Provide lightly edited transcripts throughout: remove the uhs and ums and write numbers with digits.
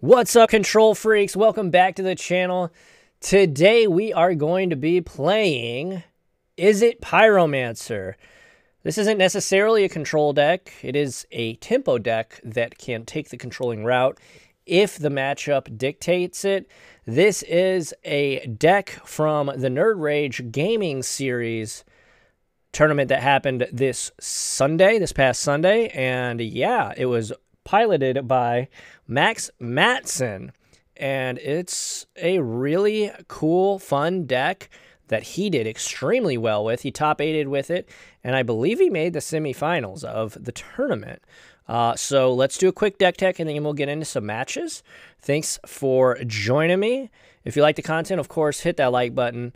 What's up, control freaks? Welcome back to the channel. Today we are going to be playing Izzet Pyromancer. This isn't necessarily a control deck. It is a tempo deck that can take the controlling route if the matchup dictates it. This is a deck from the Nerd Rage Gaming Series tournament that happened this past Sunday, and yeah, it was piloted by Max Matson, and it's a really cool, fun deck that he did extremely well with. He top-8'd with it, and I believe he made the semifinals of the tournament. So let's do a quick deck tech, and then we'll get into some matches. Thanks for joining me. If you like the content, of course, hit that like button.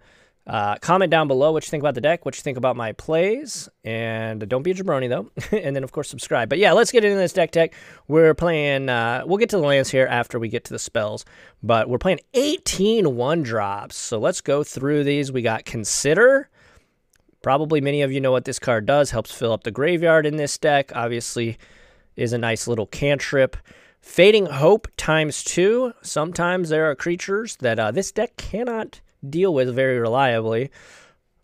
Comment down below what you think about the deck, what you think about my plays, and don't be a jabroni, though. And then, of course, subscribe. But yeah, let's get into this deck tech. We're playing, we'll get to the lands here after we get to the spells, but we're playing 18 1-drops. So let's go through these. We got Consider. Probably many of you know what this card does. Helps fill up the graveyard in this deck. Obviously, is a nice little cantrip. Fading Hope ×2. Sometimes there are creatures that this deck cannot deal with very reliably,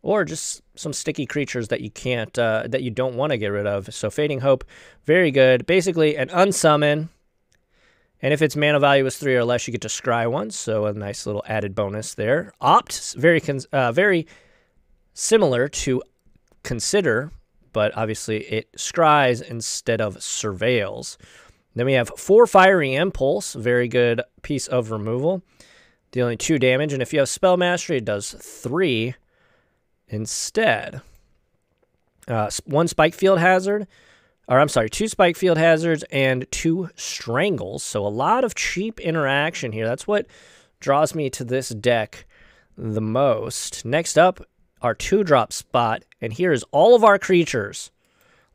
or just some sticky creatures that you can't that you don't want to get rid of. So Fading Hope, very good. Basically an unsummon, and if its mana value is 3 or less, you get to scry one, so a nice little added bonus there. Opt, very similar to Consider, but obviously it scries instead of surveils. Then we have 4 Fiery Impulse, very good piece of removal, dealing 2 damage, and if you have Spell Mastery, it does 3 instead. 1 Spike Field Hazard, or I'm sorry, 2 Spike Field Hazards and 2 Strangles, so a lot of cheap interaction here. That's what draws me to this deck the most. Next up, our 2-drop spot, and here is all of our creatures.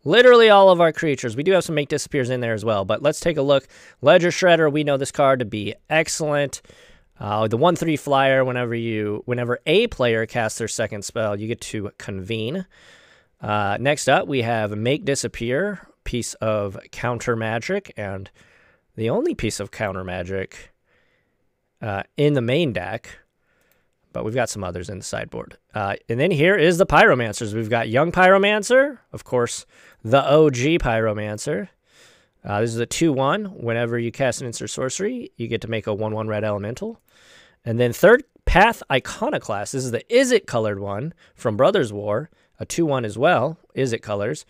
Literally all of our creatures. We do have some Make Disappears in there as well, but let's take a look. Ledger Shredder, we know this card to be excellent. The 1/3 flyer, whenever a player casts their second spell, you get to convene. Next up, we have Make Disappear, piece of counter magic, and the only piece of counter magic in the main deck, but we've got some others in the sideboard. And then here is the Pyromancers. We've got Young Pyromancer, of course, the OG Pyromancer. This is a 2/1. Whenever you cast an instant sorcery, you get to make a 1/1 red elemental. And then third Path Iconoclast. This is the Izzet colored one from Brothers War. A 2/1 as well, Izzet colors.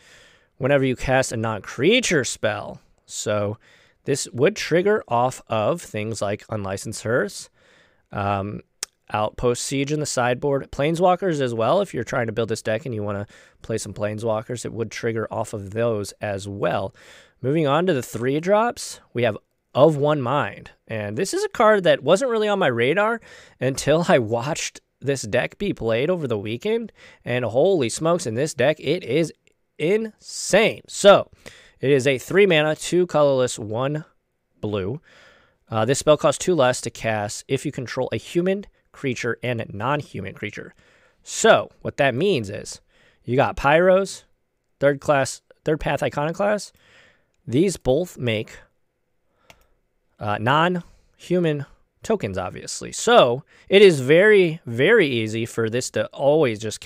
Whenever you cast a non-creature spell. So this would trigger off of things like Unlicensed Hearth, Outpost Siege in the sideboard, Planeswalkers as well. If you're trying to build this deck and you want to play some Planeswalkers, it would trigger off of those as well. Moving on to the 3-drops, we have Of One Mind. And this is a card that wasn't really on my radar until I watched this deck be played over the weekend. And holy smokes, in this deck, it is insane. So, it is a 3-mana, 2 colorless, 1 blue. This spell costs 2 less to cast if you control a human creature and a non-human creature. So, what that means is, you got Pyros, third Path Iconoclast. These both make non-human tokens, obviously. So it is very, very easy for this to always just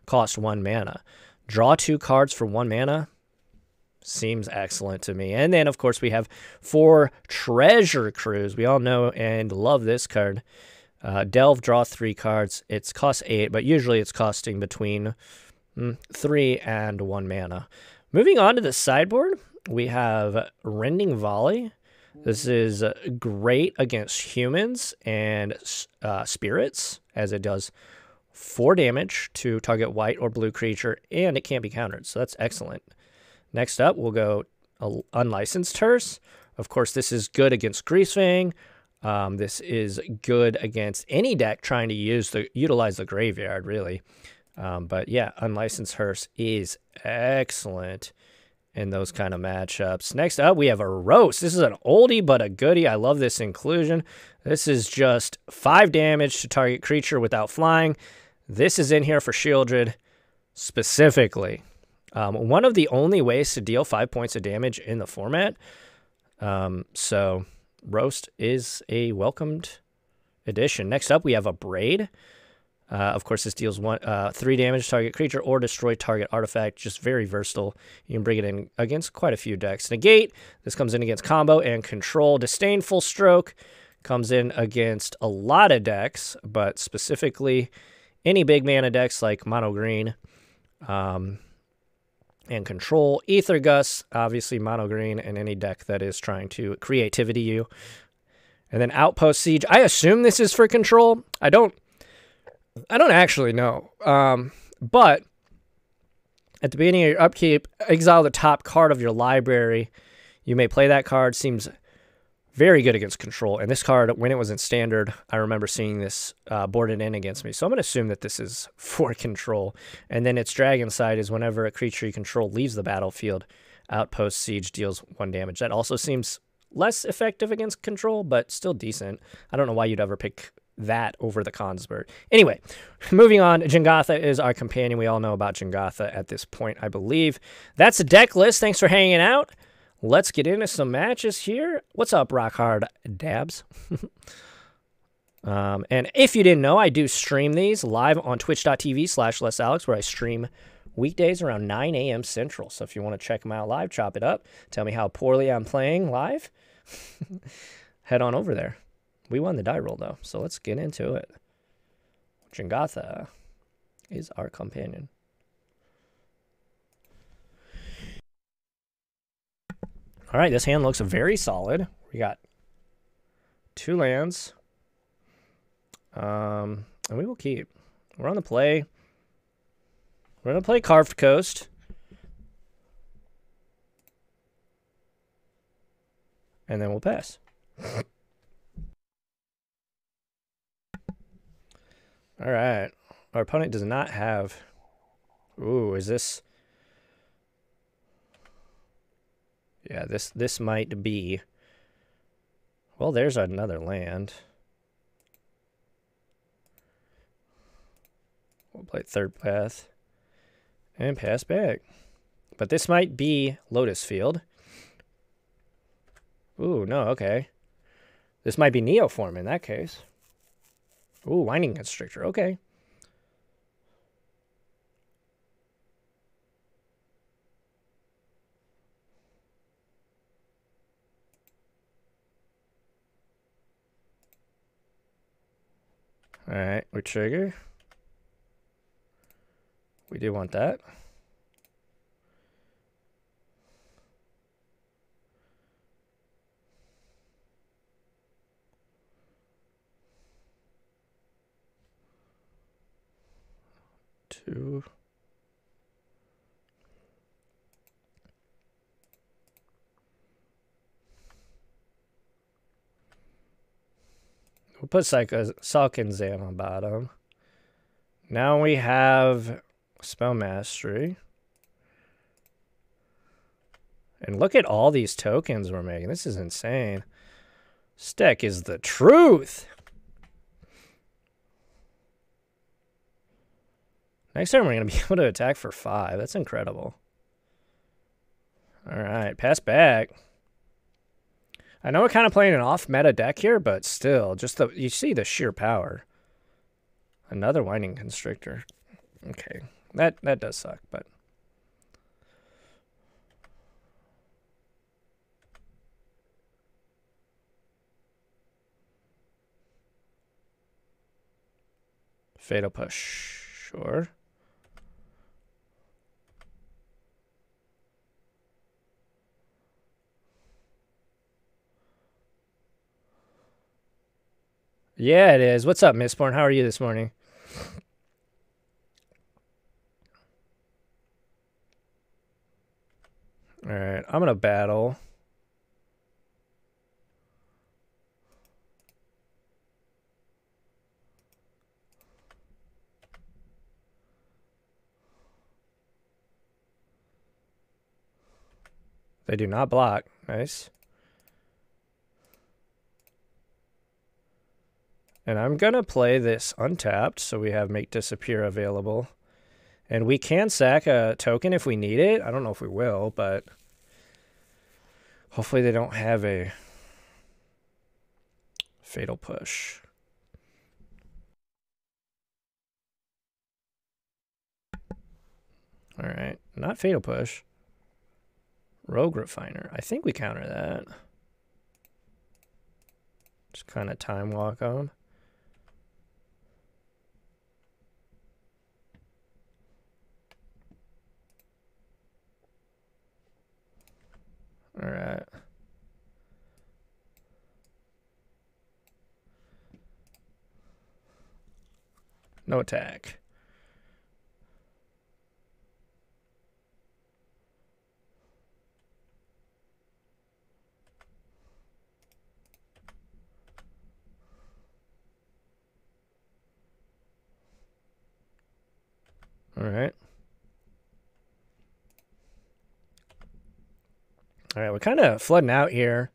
cost 1 mana. Draw 2 cards for 1 mana. Seems excellent to me. And then, of course, we have 4 Treasure Cruise. We all know and love this card. Delve, draw 3 cards. It's cost 8, but usually it's costing between 3 and 1 mana. Moving on to the sideboard, we have Rending Volley. This is great against humans and spirits, as it does 4 damage to target white or blue creature, and it can't be countered, so that's excellent. Next up, we'll go Unlicensed Hearth. Of course, this is good against Greasefang. This is good against any deck trying to utilize the graveyard, really. But yeah, Unlicensed Hearth is excellent in those kind of matchups. Next up, we have a Roast. This is an oldie but a goodie. I love this inclusion. This is just 5 damage to target creature without flying. This is in here for Shieldred specifically. One of the only ways to deal 5 points of damage in the format. So Roast is a welcomed addition. Next up, we have a Braid. Of course, this deals 3 damage to target creature or destroy target artifact. Just very versatile. You can bring it in against quite a few decks. Negate. This comes in against combo and control. Disdainful Stroke comes in against a lot of decks, but specifically any big mana decks like mono green and control. Ether Gust, obviously mono green, and any deck that is trying to creativity you. And then Outpost Siege. I assume this is for control. I don't actually know. But at the beginning of your upkeep, exile the top card of your library. You may play that card. Seems very good against control. And this card, when it was in standard, I remember seeing this boarded in against me. So I'm going to assume that this is for control. And then its Dragon Side is whenever a creature you control leaves the battlefield, Outpost Siege deals 1 damage. That also seems less effective against control, but still decent. I don't know why you'd ever pick that over the Consbird. Anyway, moving on, Jengatha is our companion. We all know about Jengatha at this point, I believe. That's the deck list. Thanks for hanging out. Let's get into some matches here. What's up, Rockhard Dabs? And if you didn't know, I do stream these live on twitch.tv/LessAlex, where I stream weekdays around 9 a.m. Central. So if you want to check them out live, chop it up, tell me how poorly I'm playing live, head on over there. We won the die roll, though, so let's get into it. Jengatha is our companion. All right, this hand looks very solid. We got 2 lands. And we will keep. We're on the play. We're going to play Carved Coast. And then we'll pass. All right. Our opponent does not have... Ooh, is this... Yeah, this might be... Well, there's another land. We'll play Third Path. And pass back. But this might be Lotus Field. Ooh, no, okay. This might be Neoform in that case. Ooh, Winding Constrictor, okay. Alright, we trigger. We do want that. Two. We'll put Salkin Zan on bottom. Now we have Spell Mastery. And look at all these tokens we're making. This is insane. This deck is the truth. Next time we're going to be able to attack for 5. That's incredible. All right, pass back. I know we're kind of playing an off-meta deck here, but still, just you see the sheer power. Another Winding Constrictor. Okay, that does suck, but... Fatal Push, sure. Yeah, it is. What's up, Mistborn? How are you this morning? All right, I'm going to battle. They do not block. Nice. And I'm going to play this untapped, so we have Make Disappear available. And we can sack a token if we need it. I don't know if we will, but hopefully they don't have a Fatal Push. All right, not Fatal Push. Rogue Refiner. I think we counter that. Just kind of time walk on. All right. No attack. All right. All right, we're kind of flooding out here,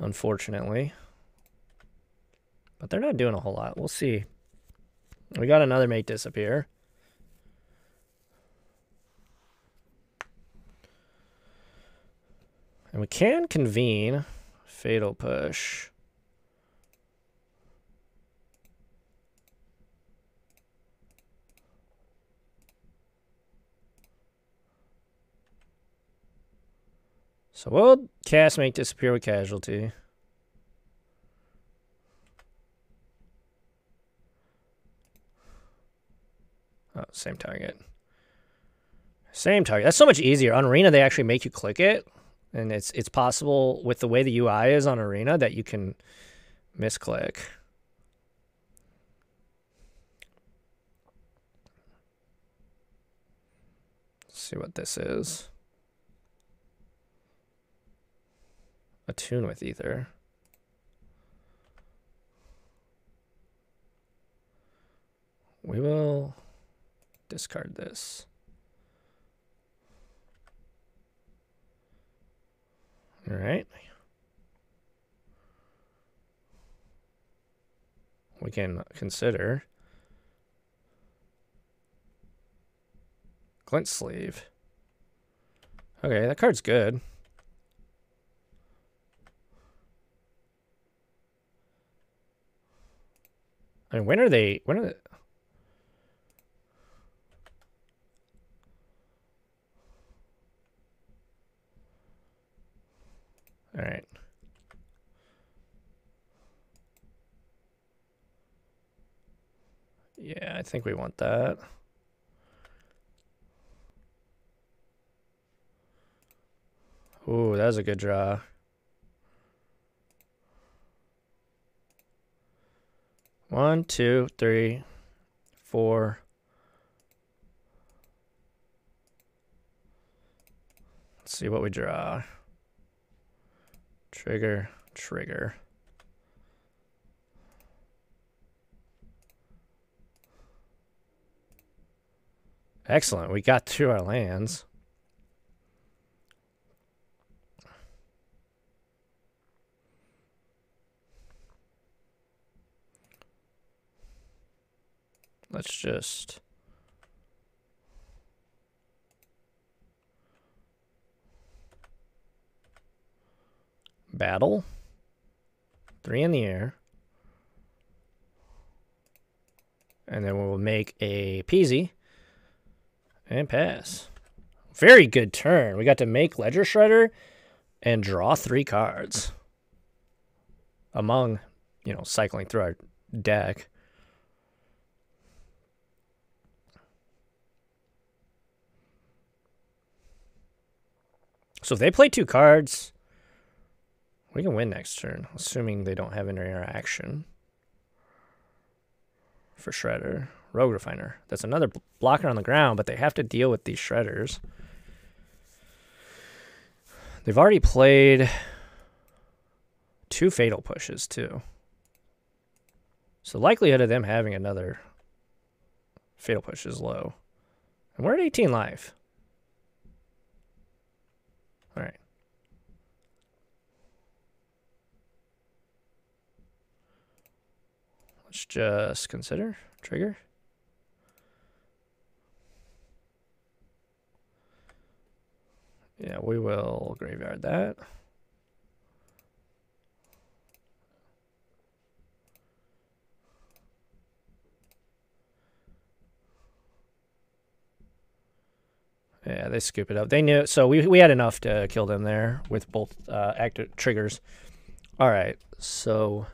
unfortunately. But they're not doing a whole lot. We'll see. We got another mate disappear. And we can convene. Fatal Push. So we'll cast Make Disappear with Casualty. Oh, same target. Same target. That's so much easier. On Arena, they actually make you click it. And it's possible with the way the UI is on Arena that you can misclick. Let's see what this is. Attune with Ether. We will discard this. All right. We can consider Glint Sleeve. Okay, that card's good. I mean, when are they? All right. Yeah, I think we want that. Ooh, that was a good draw. One, two, three, four. Let's see what we draw. Trigger, trigger. Excellent. We got to our lands. Let's just battle. 3 in the air. And then we'll make a peasy and pass. Very good turn. We got to make Ledger Shredder and draw 3 cards among, you know, cycling through our deck. So if they play 2 cards, we can win next turn, assuming they don't have an interaction. For Shredder. Rogue Refiner. That's another blocker on the ground, but they have to deal with these Shredders. They've already played 2 Fatal Pushes, too. So the likelihood of them having another Fatal Push is low. And we're at 18 life. All right. Let's just consider trigger. Yeah, we will graveyard that. Yeah, they scoop it up. They knew, so we had enough to kill them there with both active triggers. All right, so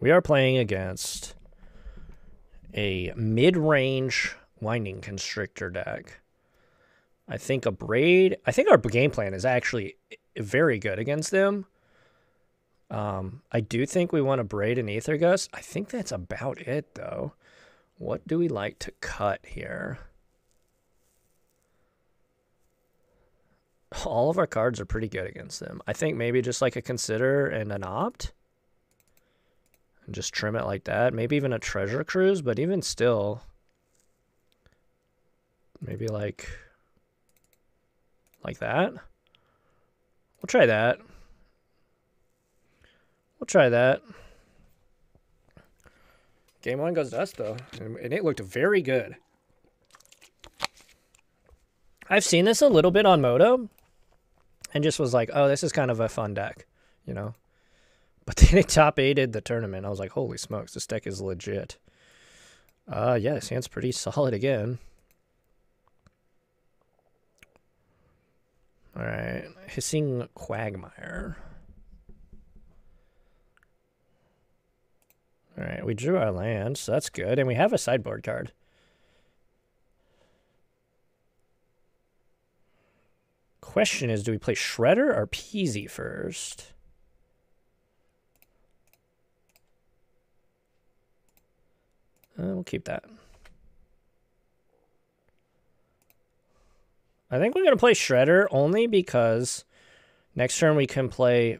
we are playing against a mid-range Winding Constrictor deck. I think a Braid... I think our game plan is actually very good against them. I do think we want to Braid and Aether Gust. I think that's about it, though. What do we like to cut here? All of our cards are pretty good against them. I think maybe just like a Consider and an Opt. And just trim it like that. Maybe even a Treasure Cruise, but even still... Maybe like that. We'll try that. We'll try that. Game 1 goes to us, though. And it looked very good. I've seen this a little bit on Moto. And just was like, oh, this is kind of a fun deck. You know? But then it top 8'd the tournament. I was like, holy smokes, this deck is legit. Yeah, this hand's pretty solid again. Alright, Hissing Quagmire. Alright, we drew our land, so that's good. And we have a sideboard card. Question is, do we play Shredder or Peasy first? We'll keep that. I think we're going to play Shredder only because next turn we can play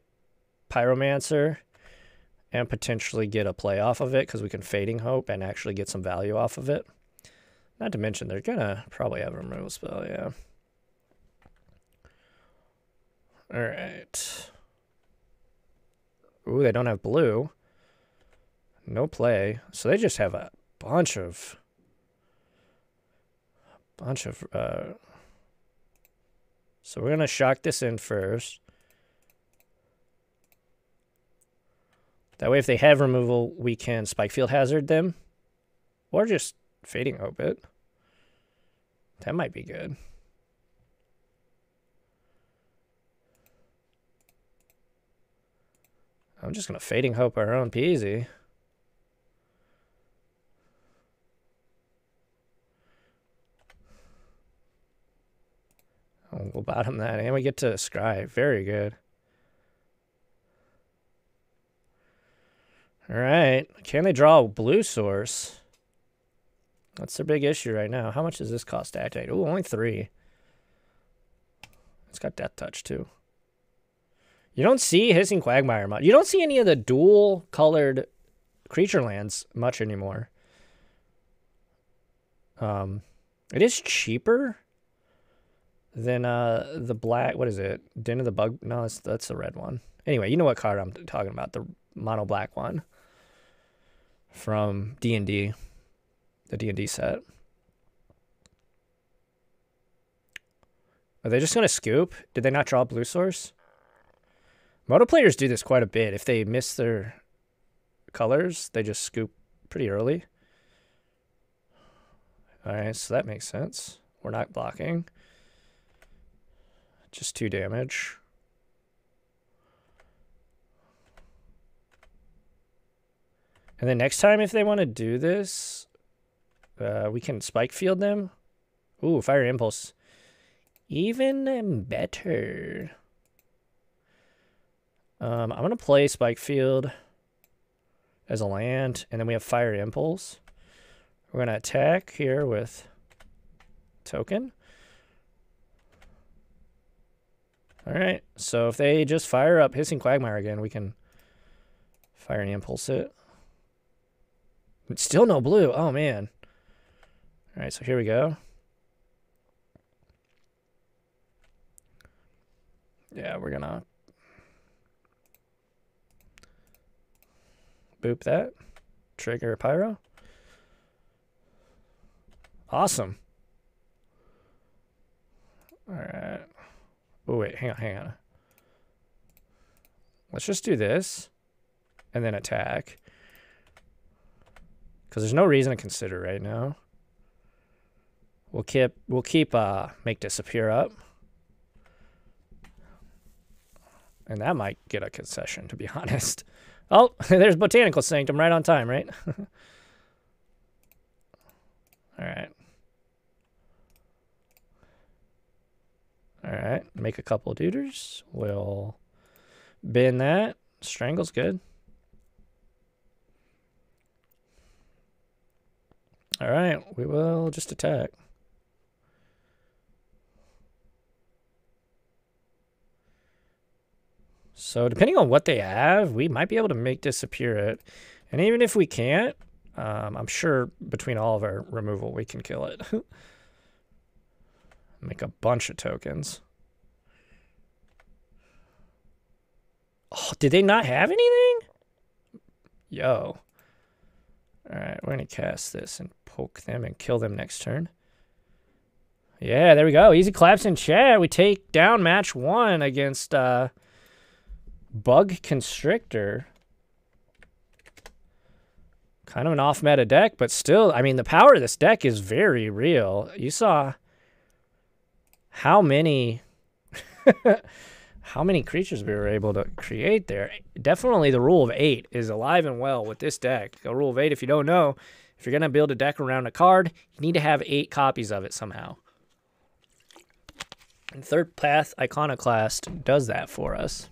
Pyromancer and potentially get a play off of it because we can Fading Hope and actually get some value off of it. Not to mention they're going to probably have a removal spell, yeah. All right. Ooh, they don't have blue. No play. So they just have a bunch of so we're going to shock this in first. That way if they have removal, we can Spike Field Hazard them. Or just Fading Hope it. That might be good. I'm just going to Fading Hope our own Peasy. Oh, we'll bottom that, and we get to Scry. Very good. All right. Can they draw a blue source? That's their big issue right now. How much does this cost to activate? Ooh, only 3. It's got Death Touch, too. You don't see Hissing Quagmire much. You don't see any of the dual-colored creature lands much anymore. It is cheaper than the black, what is it? Den of the Bug? No, that's the red one. Anyway, you know what card I'm talking about. The mono black one from D&D. The D&D set. Are they just going to scoop? Did they not draw a blue source? Moto players do this quite a bit. If they miss their colors, they just scoop pretty early. Alright, so that makes sense. We're not blocking. Just 2 damage. And then next time, if they want to do this, we can Spike Field them. Ooh, Fire Impulse. Even better. I'm going to play Spike Field as a land, and then we have Fire Impulse. We're going to attack here with Token. All right, so if they just fire up Hissing Quagmire again, we can Fire and Impulse it. But still no blue. Oh, man. All right, so here we go. Yeah, we're going to boop that. Trigger Pyro. Awesome. All right. Oh, wait, hang on. Let's just do this and then attack. Because there's no reason to consider right now. We'll keep make disappear up. And that might get a concession, to be honest. Oh, there's Botanical Sanctum right on time, right? All right. All right, make a couple duders. We'll bin that. Strangle's good. All right, we will just attack. So depending on what they have, we might be able to make disappear it. And even if we can't, I'm sure between all of our removal, we can kill it. Make a bunch of tokens. Oh, did they not have anything? Yo. All right, we're going to cast this and poke them and kill them next turn. Yeah, there we go. Easy claps in chat. We take down match 1 against Bug Constrictor. Kind of an off-meta deck, but still, I mean, the power of this deck is very real. You saw how many how many creatures we were able to create there. Definitely the rule of 8 is alive and well with this deck. The rule of 8, if you don't know, if you're going to build a deck around a card, you need to have 8 copies of it somehow. And Third Path Iconoclast does that for us,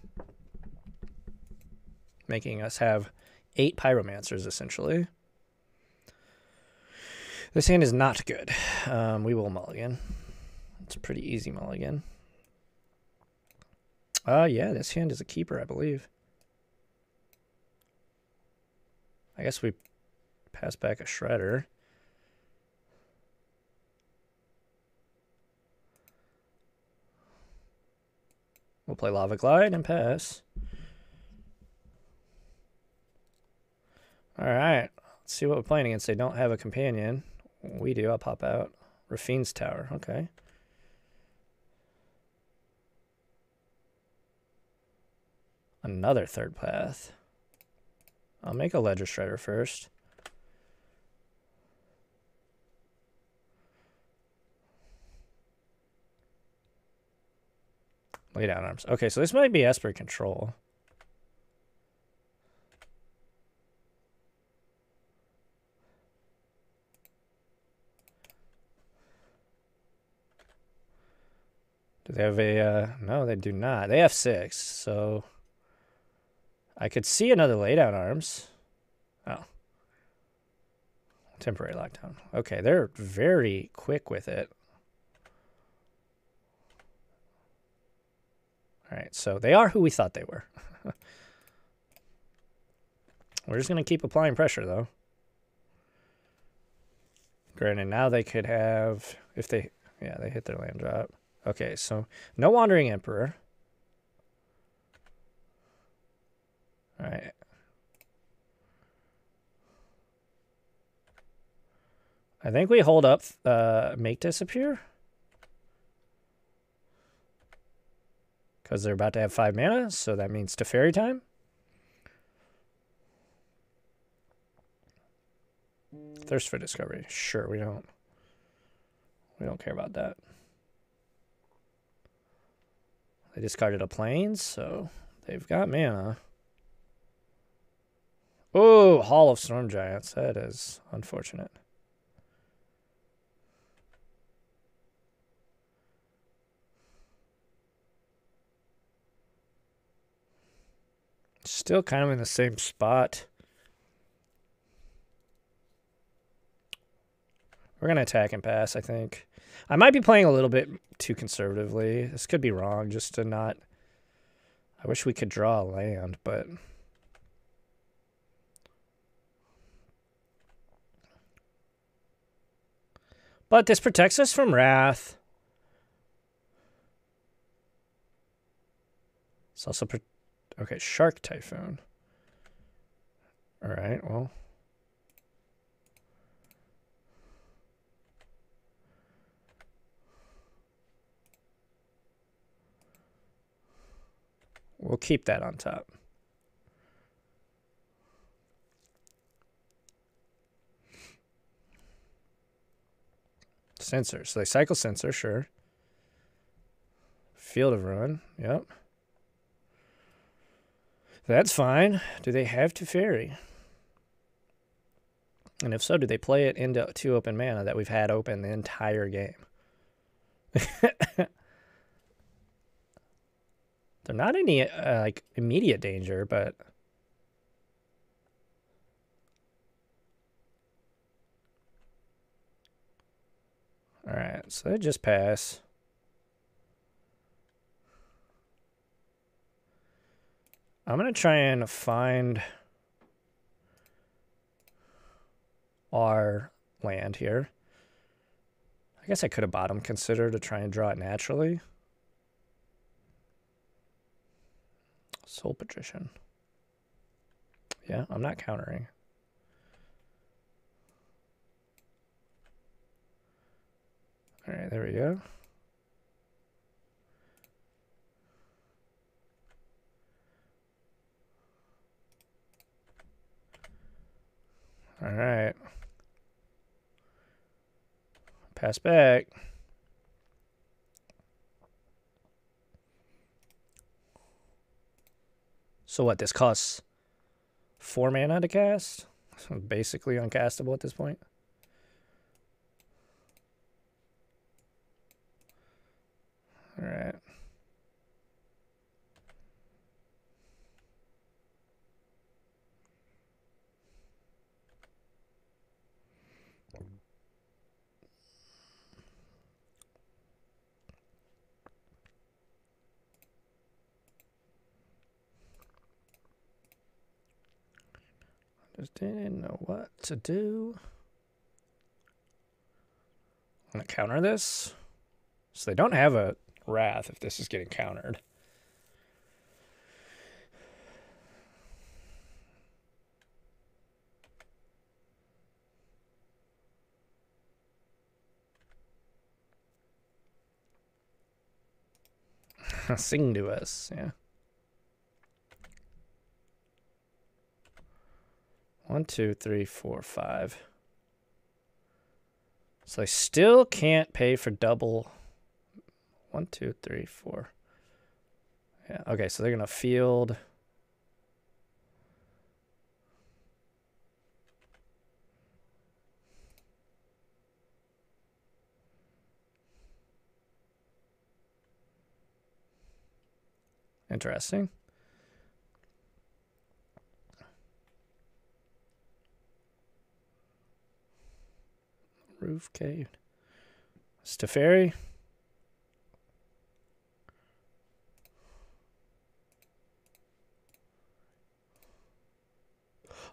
making us have 8 Pyromancers, essentially. This hand is not good. We will mulligan. It's a pretty easy mulligan. Yeah, this hand is a keeper, I believe. I guess we pass back a Shredder. We'll play Lava Glide and pass. All right, let's see what we're playing against. They don't have a companion. We do. I'll pop out. Rafine's Tower. Okay. Another Third Path. I'll make a Ledger Shredder first. Lay down arms. Okay, so this might be Esper Control. Do they have a, no, they do not. They have 6, so I could see another laydown arms. Oh. Temporary lockdown. Okay, they're very quick with it. All right, so they are who we thought they were. We're just going to keep applying pressure, though. Granted, now they could have, if they, yeah, they hit their land drop. Okay, so no Wandering Emperor. All right. I think we hold up Make Disappear. Because they're about to have 5 mana, so that means Teferi time. Thirst for Discovery. Sure, we don't care about that. They discarded a Plains, so they've got mana. Oh, Hall of Storm Giants. That is unfortunate. Still kind of in the same spot. We're going to attack and pass, I think. I might be playing a little bit too conservatively. This could be wrong, just to not... I wish we could draw a land, but... But this protects us from Wrath. It's also... Okay, Shark Typhoon. All right, well... We'll keep that on top. Sensor. So they cycle sensor, sure. Field of Ruin, yep. That's fine. Do they have Teferi? And if so, do they play it into 2 open mana that we've had open the entire game? They're not any like immediate danger, but all right, so they just pass. I'm gonna try and find our land here. I guess I could have bottom considered to try and draw it naturally. Soul Patrician. Yeah, I'm not countering. All right, there we go. All right. Pass back. So what, this costs 4 mana to cast? So basically uncastable at this point. All right. Just didn't know what to do. I'm going to counter this. So they don't have a Wrath if this is getting countered. Sing to us, yeah. 1, 2, 3, 4, 5. So I still can't pay for double. 1, 2, 3, 4. Yeah, okay, so they're going to field. Interesting. Roof cave. Teferi.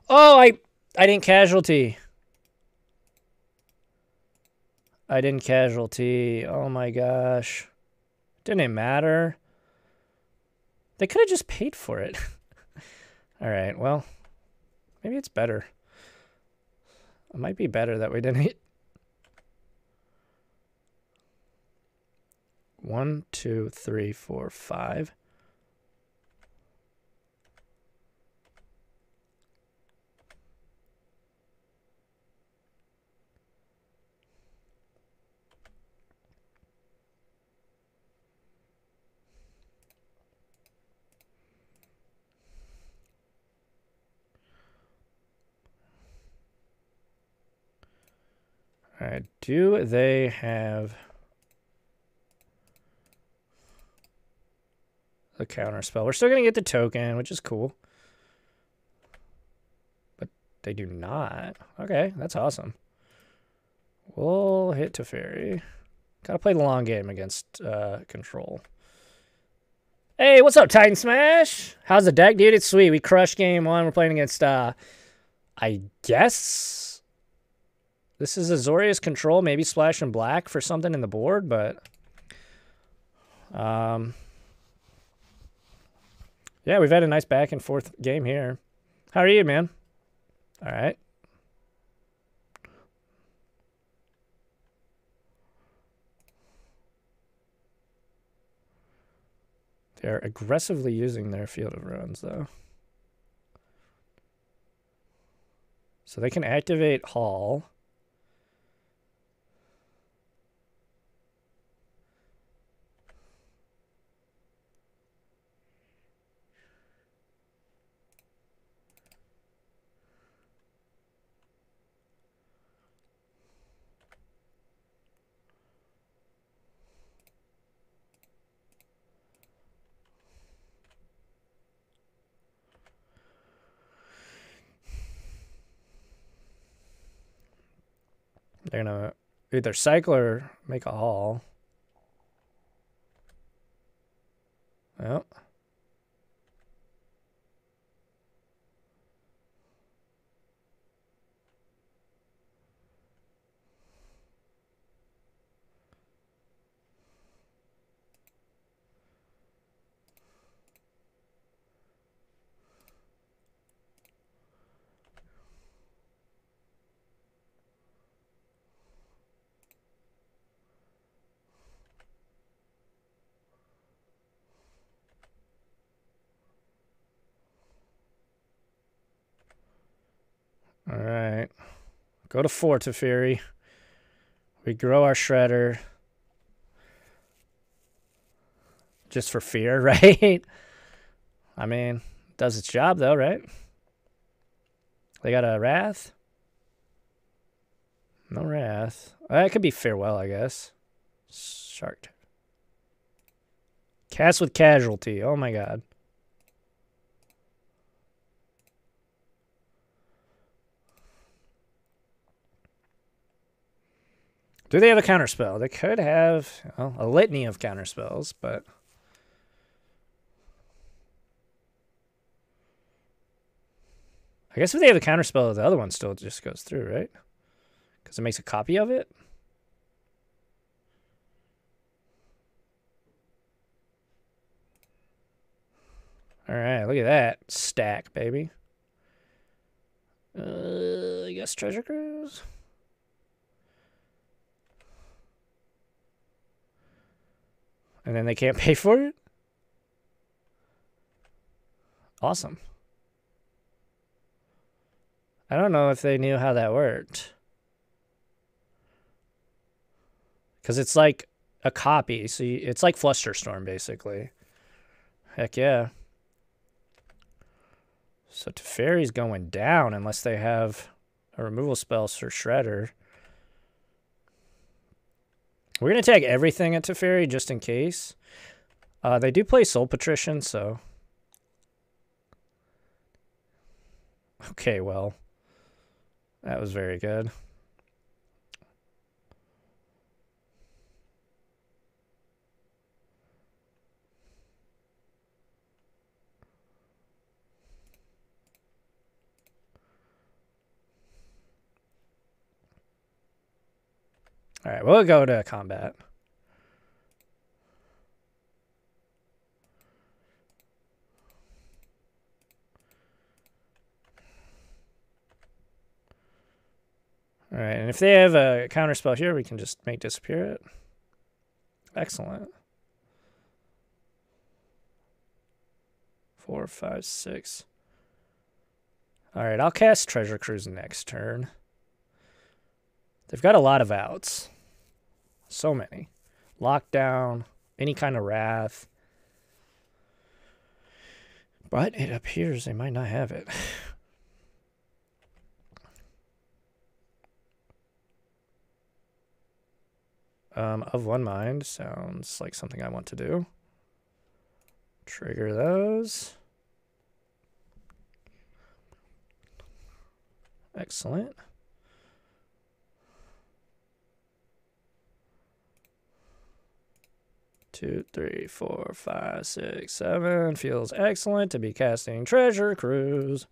Oh, I didn't casualty. I didn't casualty. Oh my gosh. Didn't matter. They could have just paid for it. All right, well, maybe it's better. It might be better that we didn't. 1, 2, 3, 4, 5. All right, do they have a counter spell? We're still going to get the token, which is cool. But they do not. Okay, that's awesome. We'll hit Teferi. Gotta play the long game against control. Hey, what's up, Titan Smash? How's the deck, dude? It's sweet. We crushed game 1. We're playing against, I guess this is Azorius control. Maybe splash and black for something in the board, but yeah, we've had a nice back and forth game here. How are you, man? All right. They're aggressively using their Field of Ruins, though. So they can activate Hall. They're going to either cycle or make a haul. Well. All right. Go to 4 Teferi. We grow our shredder. Just for fear, right? I mean, does its job though, right? They got a Wrath? No Wrath. It could be Farewell, I guess. Shark. Cast with Casualty. Oh my god. Do they have a counterspell? They could have a litany of counterspells, but I guess if they have a counterspell, the other one still just goes through, right? Because it makes a copy of it. All right, look at that stack, baby. I guess Treasure Cruise. And then they can't pay for it? Awesome. I don't know if they knew how that worked. Because it's like a copy. So it's like Flusterstorm, basically. Heck yeah. So Teferi's going down unless they have a removal spell for Shredder. We're going to tag everything at Teferi just in case. They do play Soul Patrician, so... Okay, well. That was very good. All right, we'll go to combat. All right, and if they have a counterspell here, we can just make disappear it. Excellent. 4, 5, 6. All right, I'll cast Treasure Cruise next turn. They've got a lot of outs. So many. Lockdown, any kind of Wrath. But it appears they might not have it. Of One Mind sounds like something I want to do. Trigger those. Excellent. Two, 3, 4, 5, 6, 7. Feels excellent to be casting Treasure Cruise.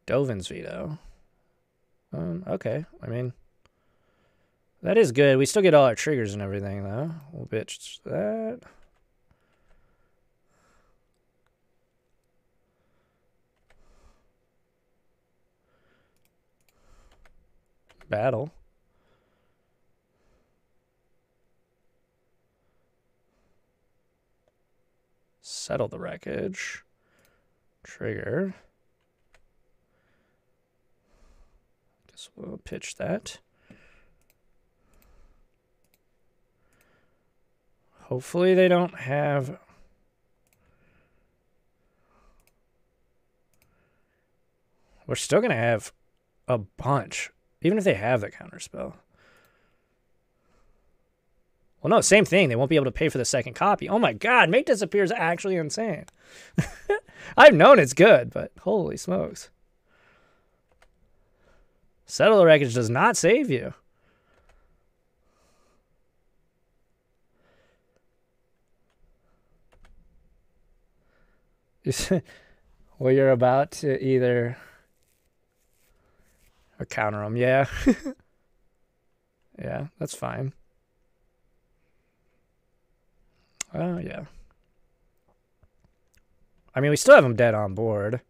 Dovin's Veto. Okay. I mean, that is good. We still get all our triggers and everything, though. We'll bitch that. Battle. Settle the Wreckage. Trigger. Guess we'll pitch that. Hopefully they don't have... We're still going to have a bunch. Even if they have the counterspell. Well, no, same thing. They won't be able to pay for the second copy. Oh my god, Make Disappear is actually insane. I've known it's good, but holy smokes. Settle the Wreckage does not save you. Well, you're about to either or counter them. Yeah. Yeah, that's fine. Oh, yeah. I mean, we still have them dead on board.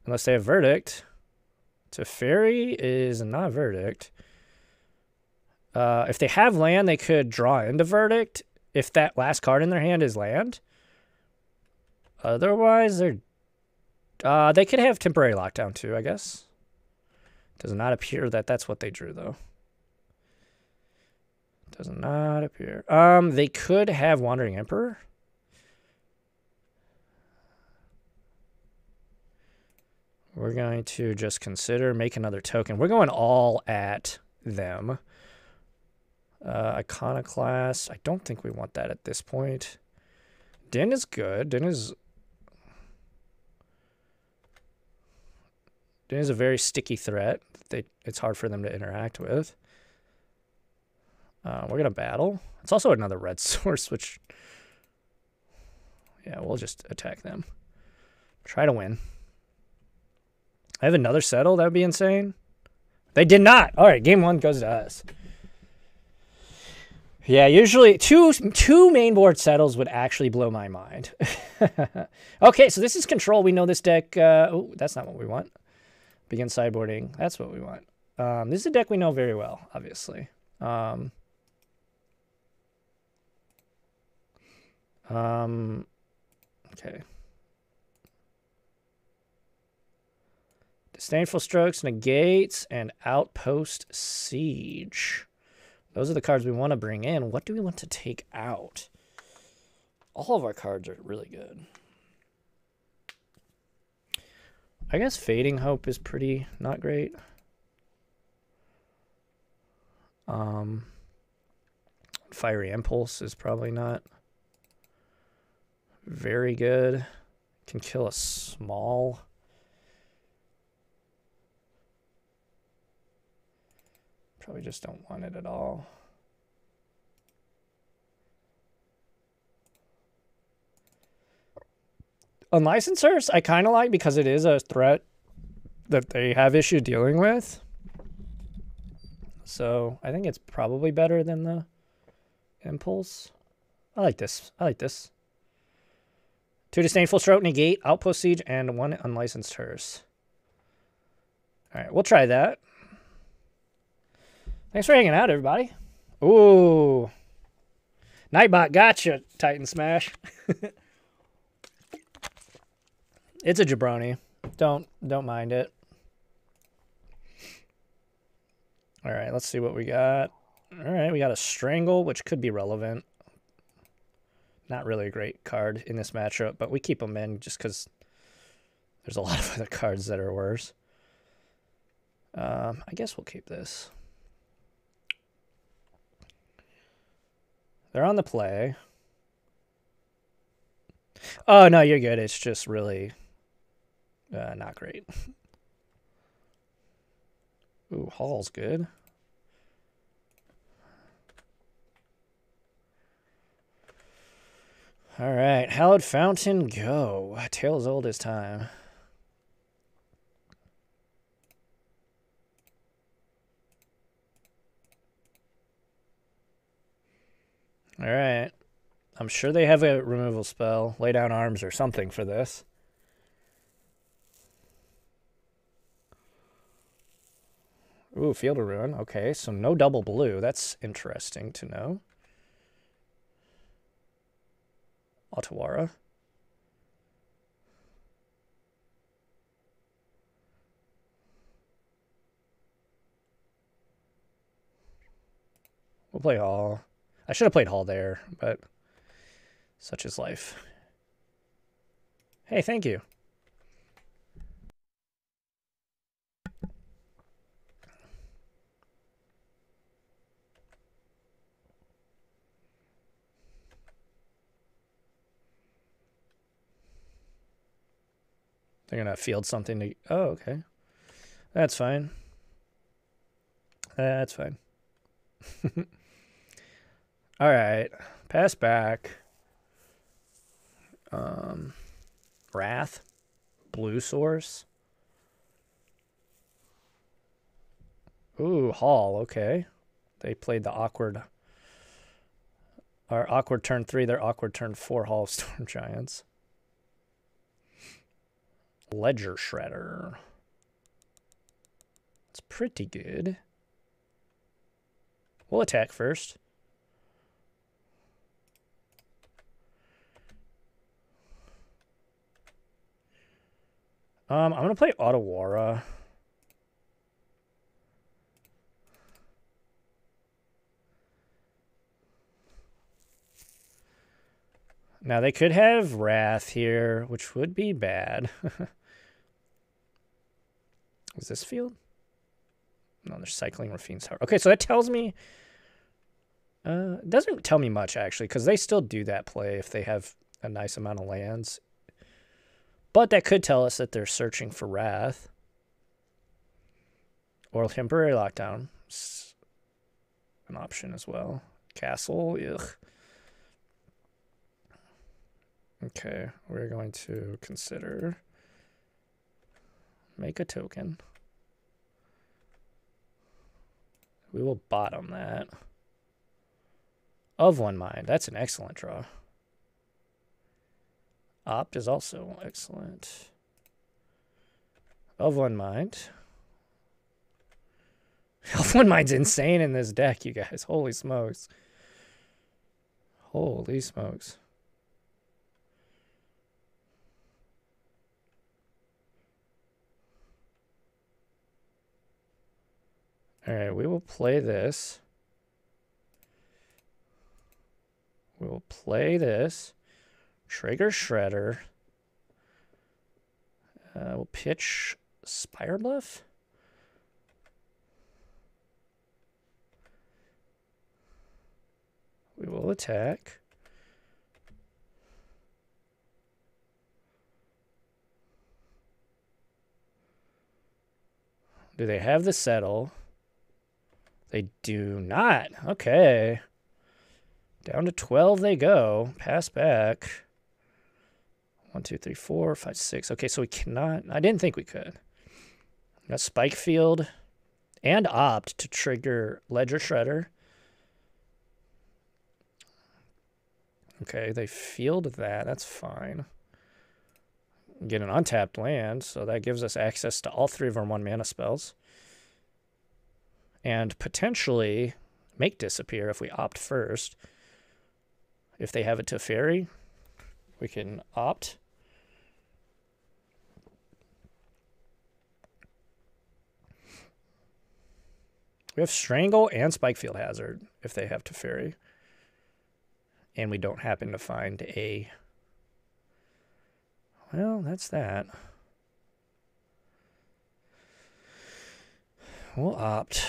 Unless they have Verdict. Teferi is not Verdict. If they have land, they could draw into Verdict if that last card in their hand is land. Otherwise, they're... they could have Temporary Lockdown too, I guess. Does not appear that that's what they drew, though. Does not appear. They could have Wandering Emperor. We're going to just consider make another token. We're going all at them. Iconoclast. I don't think we want that at this point. Din is good. Din is a very sticky threat. It's hard for them to interact with. We're going to battle. It's also another red source, which... Yeah, we'll just attack them. Try to win. I have another settle? That would be insane. They did not. All right, game one goes to us. Yeah, usually two main board settles would actually blow my mind. Okay, so this is control. We know this deck. Oh, that's not what we want. Begin sideboarding. That's what we want. This is a deck we know very well, obviously. Okay. Disdainful Strokes, Negates, and Outpost Siege. Those are the cards we want to bring in. What do we want to take out? All of our cards are really good. I guess Fading Hope is pretty not great. Fiery Impulse is probably not very good. Can kill a small. Probably just don't want it at all. Unlicensers, I kind of like because it is a threat that they have issue dealing with. So I think it's probably better than the Impulse. I like this. I like this. 2 Disdainful Stroke, Negate, Outpost Siege, and 1 Unlicensed Hearse. All right, we'll try that. Thanks for hanging out, everybody. Ooh. Nightbot gotcha, Titan Smash. It's a jabroni. Don't mind it. All right, let's see what we got. All right, we got a Strangle, which could be relevant. Not really a great card in this matchup, but we keep them in just because there's a lot of other cards that are worse. I guess we'll keep this. They're on the play. Oh, no, you're good. It's just really not great. Ooh, Hall's good. All right, Hallowed Fountain, go. Tale as old as time. All right. I'm sure they have a removal spell, Lay Down Arms or something for this. Ooh, Field of Ruin. Okay, so no double blue. That's interesting to know. Otawara. We'll play Hall. I should have played Hall there, but such is life. Hey, thank you. They're going to field something to... Oh, okay. That's fine. That's fine. All right. Pass back. Wrath. Blue source. Ooh, Hall. Okay. They played the awkward... Our awkward turn 3, their awkward turn 4 Hall of Storm Giants. Ledger Shredder. It's pretty good. We'll attack first. I'm going to play Otawara. Now, they could have Wrath here, which would be bad. Is this field? No, they're cycling Rafine's Tower. Okay, so that tells me... it doesn't tell me much, actually, because they still do that play if they have a nice amount of lands. But that could tell us that they're searching for Wrath. Or Temporary Lockdown. It's an option as well. Castle, ugh. Okay, we're going to consider... Make a token. We will bottom that. Of One Mind. That's an excellent draw. Opt is also excellent. Of One Mind. Of One Mind's insane in this deck, you guys. Holy smokes. Holy smokes. All right, we will play this. We will play this. Trigger Shredder. We'll pitch Spire Bluff. We will attack. Do they have the settle? They do not. Okay. Down to 12 they go. Pass back. 1, 2, 3, 4, 5, 6. Okay, so we cannot... I didn't think we could. Got Spike Field and Opt to trigger Ledger Shredder. Okay, they field that. That's fine. Get an untapped land, so that gives us access to all 3 of our 1-mana spells. And potentially make disappear if we opt first. If they have it to fairy, we can opt. We have Strangle and Spikefield Hazard if they have to fairy. And we don't happen to find a... Well, that's that. We'll opt.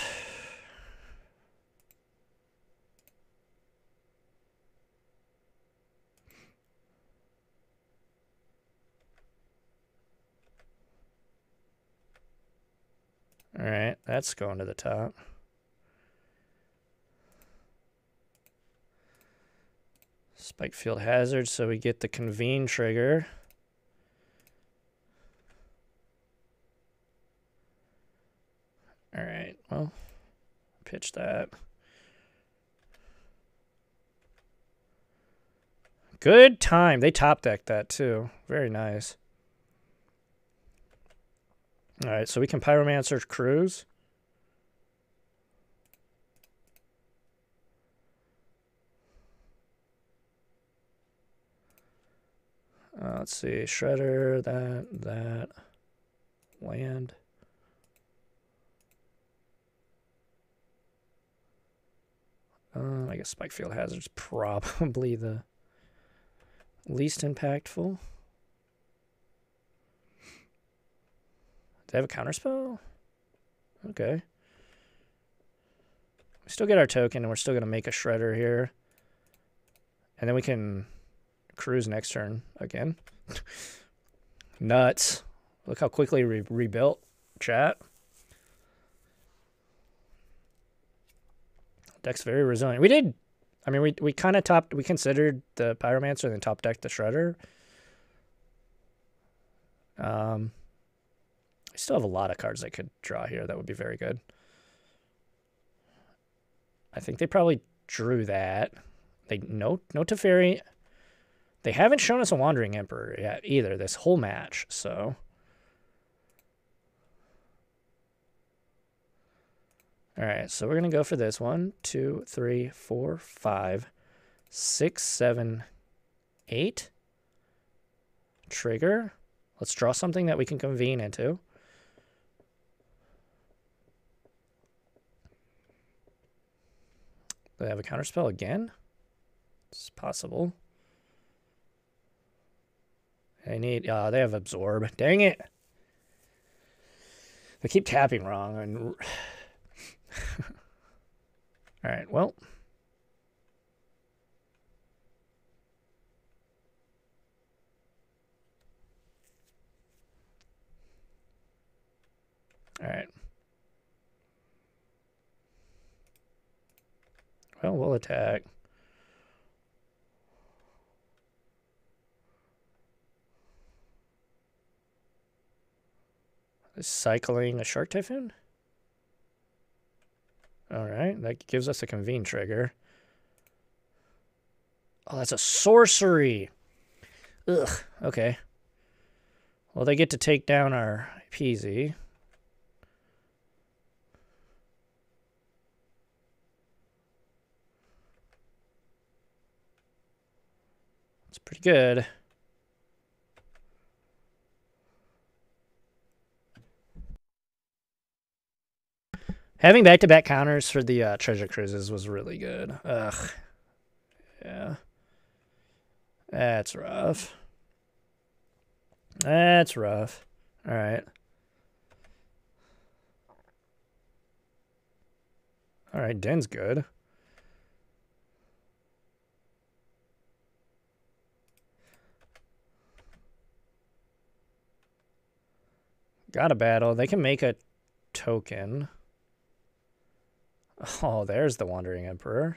All right, that's going to the top. Spikefield Hazard, so we get the Convene trigger. All right, well, pitch that. Good time. They top decked that too. Very nice. All right, so we can Pyromancer Cruise. Let's see, Shredder, that, land. I guess Spikefield Hazard's probably the least impactful. Do they have a counterspell? Okay. We still get our token, and we're still going to make a Shredder here. And then we can cruise next turn again. Nuts. Look how quickly we rebuilt, chat. Deck's very resilient. We did, I mean, we kind of topped, we considered the Pyromancer and then top decked the Shredder. I still have a lot of cards I could draw here that would be very good. I think they probably drew that. No Teferi. They haven't shown us a Wandering Emperor yet either this whole match, so. All right, so we're going to go for this. 1, 2, 3, 4, 5, 6, 7, 8. Trigger. Let's draw something that we can convene into. Do they have a counterspell again? It's possible. They need, they have Absorb. Dang it. They keep tapping wrong. And all right, well. All right. Well, we'll attack. Is cycling a Shark Typhoon? All right, that gives us a convene trigger. Oh, that's a sorcery. Ugh, okay. Well, they get to take down our PZ. It's pretty good. Having back-to-back counters for the treasure cruises was really good. Ugh. Yeah. That's rough. That's rough. All right. All right, Den's good. Got a battle. They can make a token. Oh, there's the Wandering Emperor.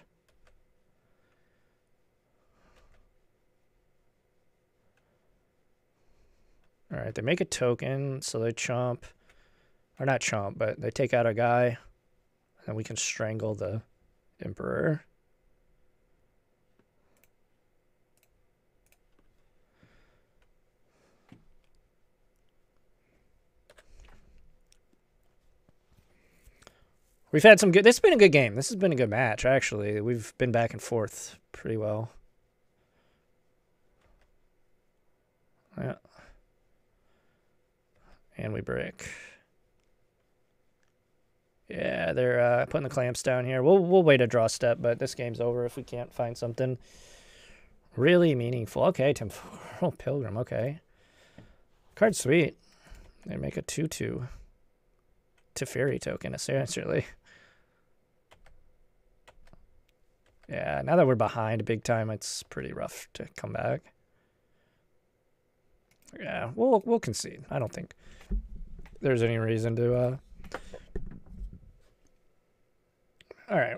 All right, they make a token, so they chomp. Or not chomp, but they take out a guy. And we can strangle the Emperor. We've had some good... This has been a good game. This has been a good match, actually. We've been back and forth pretty well. Yeah. And we break. Yeah, they're putting the clamps down here. We'll wait a draw step, but this game's over if we can't find something really meaningful. Okay, Temporal Pilgrim, okay. Card sweet. They make a 2/2. Teferi token, essentially. Yeah, now that we're behind big time, it's pretty rough to come back. Yeah, we'll concede. I don't think there's any reason to... All right.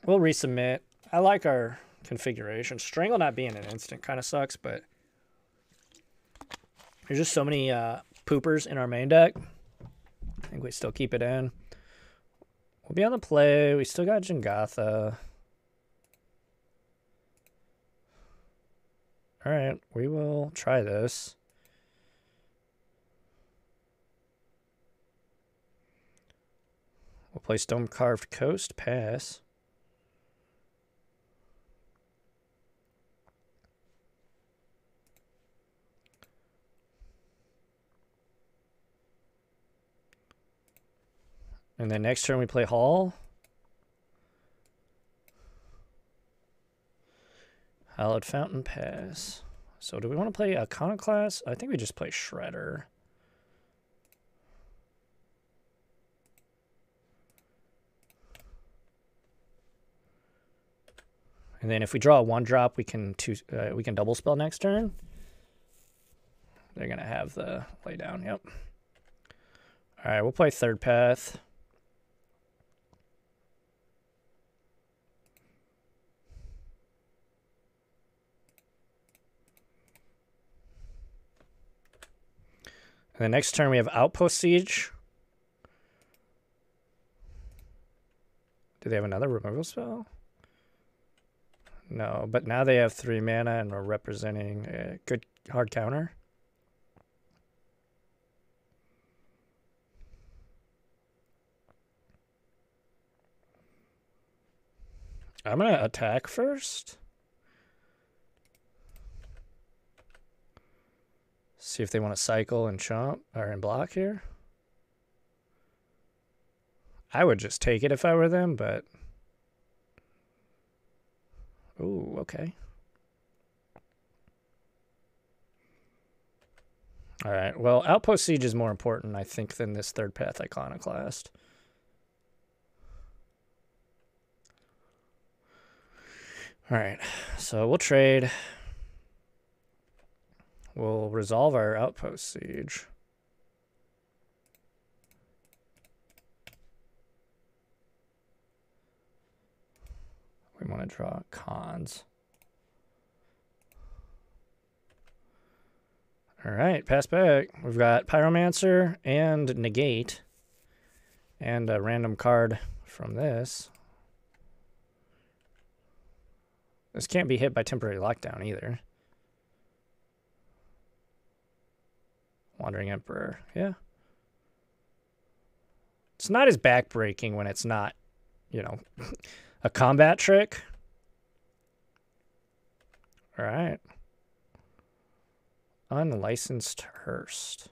We'll resubmit. I like our configuration. Strangle not being an instant kind of sucks, but there's just so many poopers in our main deck. I think we still keep it in. We'll be on the play. We still got Jengatha. All right, we will try this. We'll play Stone Carved Coast, pass. And then next turn we play Hall. Hallowed Fountain, pass. So do we want to play Iconoclast? I think we just play Shredder. And then if we draw a 1-drop, we can double spell next turn. they're going to have the laydown. Yep. All right, we'll play third path. And the next turn we have Outpost Siege. Do they have another removal spell? No, but now they have 3 mana and we're representing a good hard counter. I'm going to attack first. See if they want to cycle and chomp or and block here. I would just take it if I were them, but... Ooh, okay. All right, well, Outpost Siege is more important, I think, than this third path Iconoclast. All right, so we'll trade. We'll resolve our Outpost Siege. We want to draw cons. All right, pass back. We've got Pyromancer and Negate. And a random card from this. This can't be hit by temporary lockdown either. Wandering Emperor, yeah. It's not as backbreaking when it's not, you know, a combat trick. All right. Unlicensed Hearst.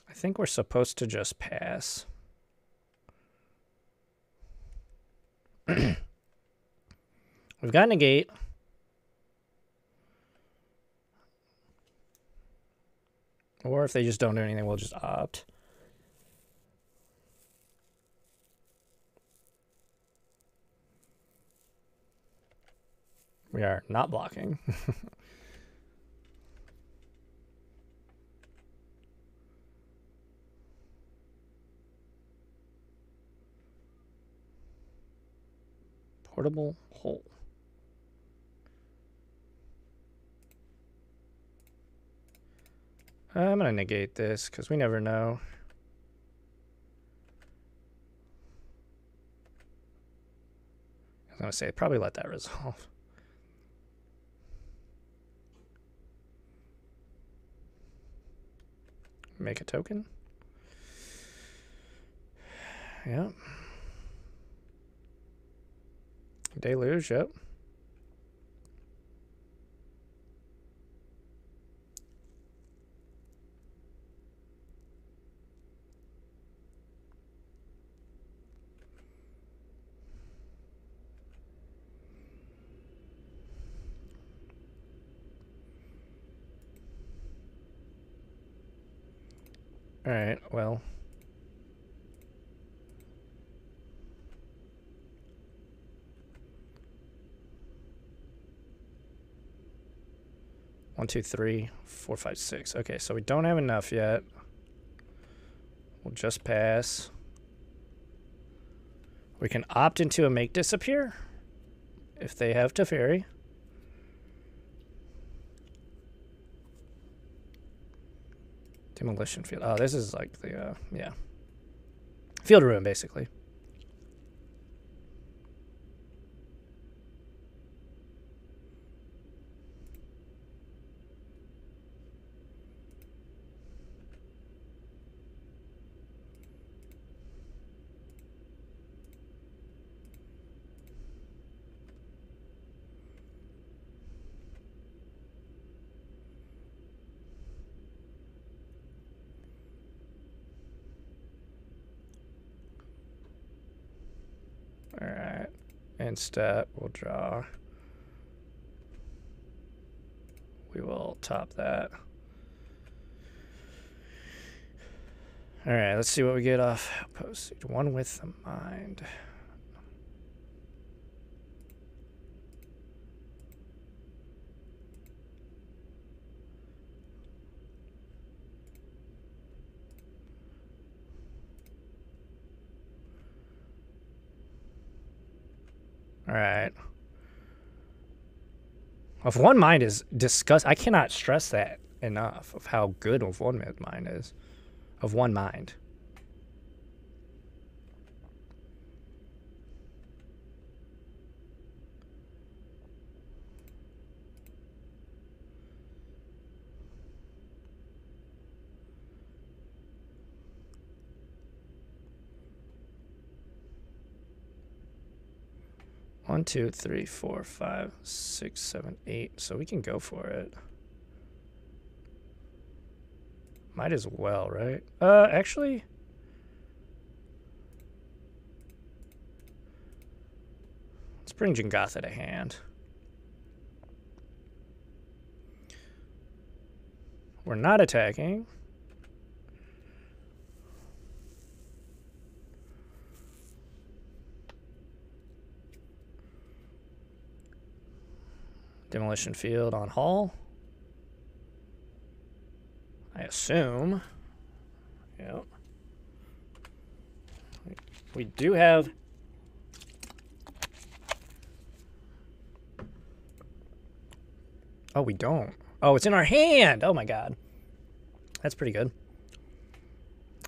I think we're supposed to just pass. We've got Negate. Or if they just don't do anything, we'll just opt. We are not blocking. Portable hole. I'm going to negate this because we never know. I was going to say, probably let that resolve. Make a token. Yep. Deluge, yep. All right, well. One, two, three, four, five, six. Okay, so we don't have enough yet. We'll just pass. We can opt into a make disappear if they have Teferi. Demolition field. Oh, this is like the, yeah. Field ruin, basically. All right, and step, we'll draw. We will top that. All right, let's see what we get off Outpost. One with the mind. All right. Of one mind is disgust. I cannot stress that enough of how good of one mind is. Of one mind. One, two, three, four, 5, 6, 7, 8. So we can go for it. Might as well, right? Actually, let's bring Jingotha to hand. We're not attacking. Demolition field on Hall. I assume. Yep. We do have... Oh, we don't. Oh, it's in our hand! Oh my god. That's pretty good.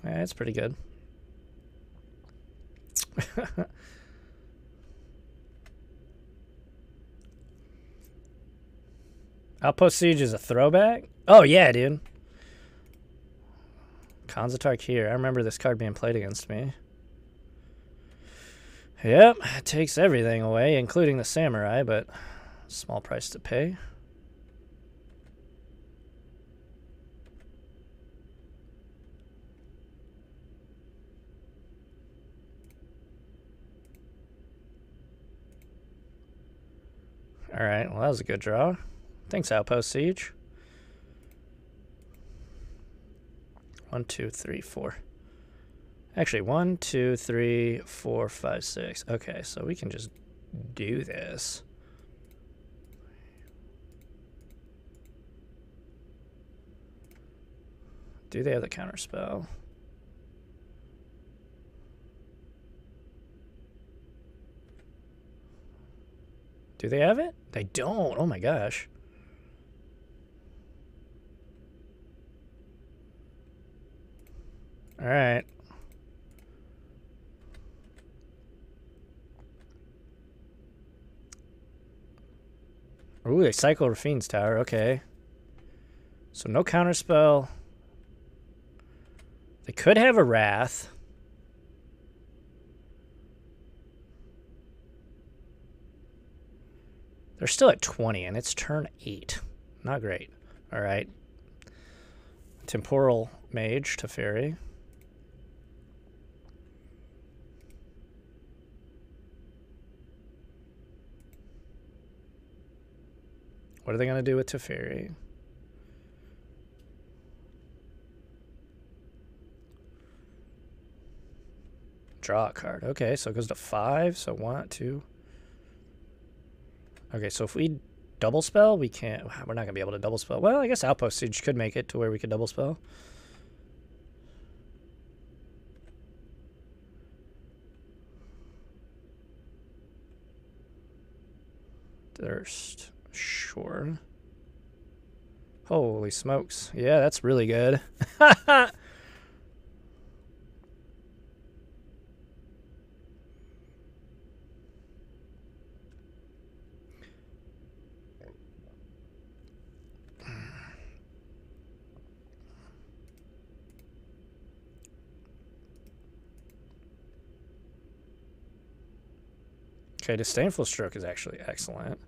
That's pretty good. Outpost Siege is a throwback? Oh, yeah, dude. Konzatark here. I remember this card being played against me. Yep, it takes everything away, including the Samurai, but small price to pay. Alright, well, that was a good draw. Thanks, Outpost Siege. 1, 2, 3, 4. Actually, 1, 2, 3, 4, 5, 6. Okay, so we can just do this. Do they have the counter spell? Do they have it? They don't. Oh my gosh. All right. Ooh, they cycle Rafine's Tower. Okay. So no counterspell. They could have a Wrath. They're still at 20, and it's turn 8. Not great. All right. Temporal Mage to Fairy. What are they going to do with Teferi? Draw a card. Okay, so it goes to 5. So 1, 2. Okay, so if we double spell, we can't. We're not going to be able to double spell. Well, I guess Outpost Siege could make it to where we could double spell. Thirst. Sure. Holy smokes. Yeah, that's really good. Okay, Disdainful Stroke is actually excellent.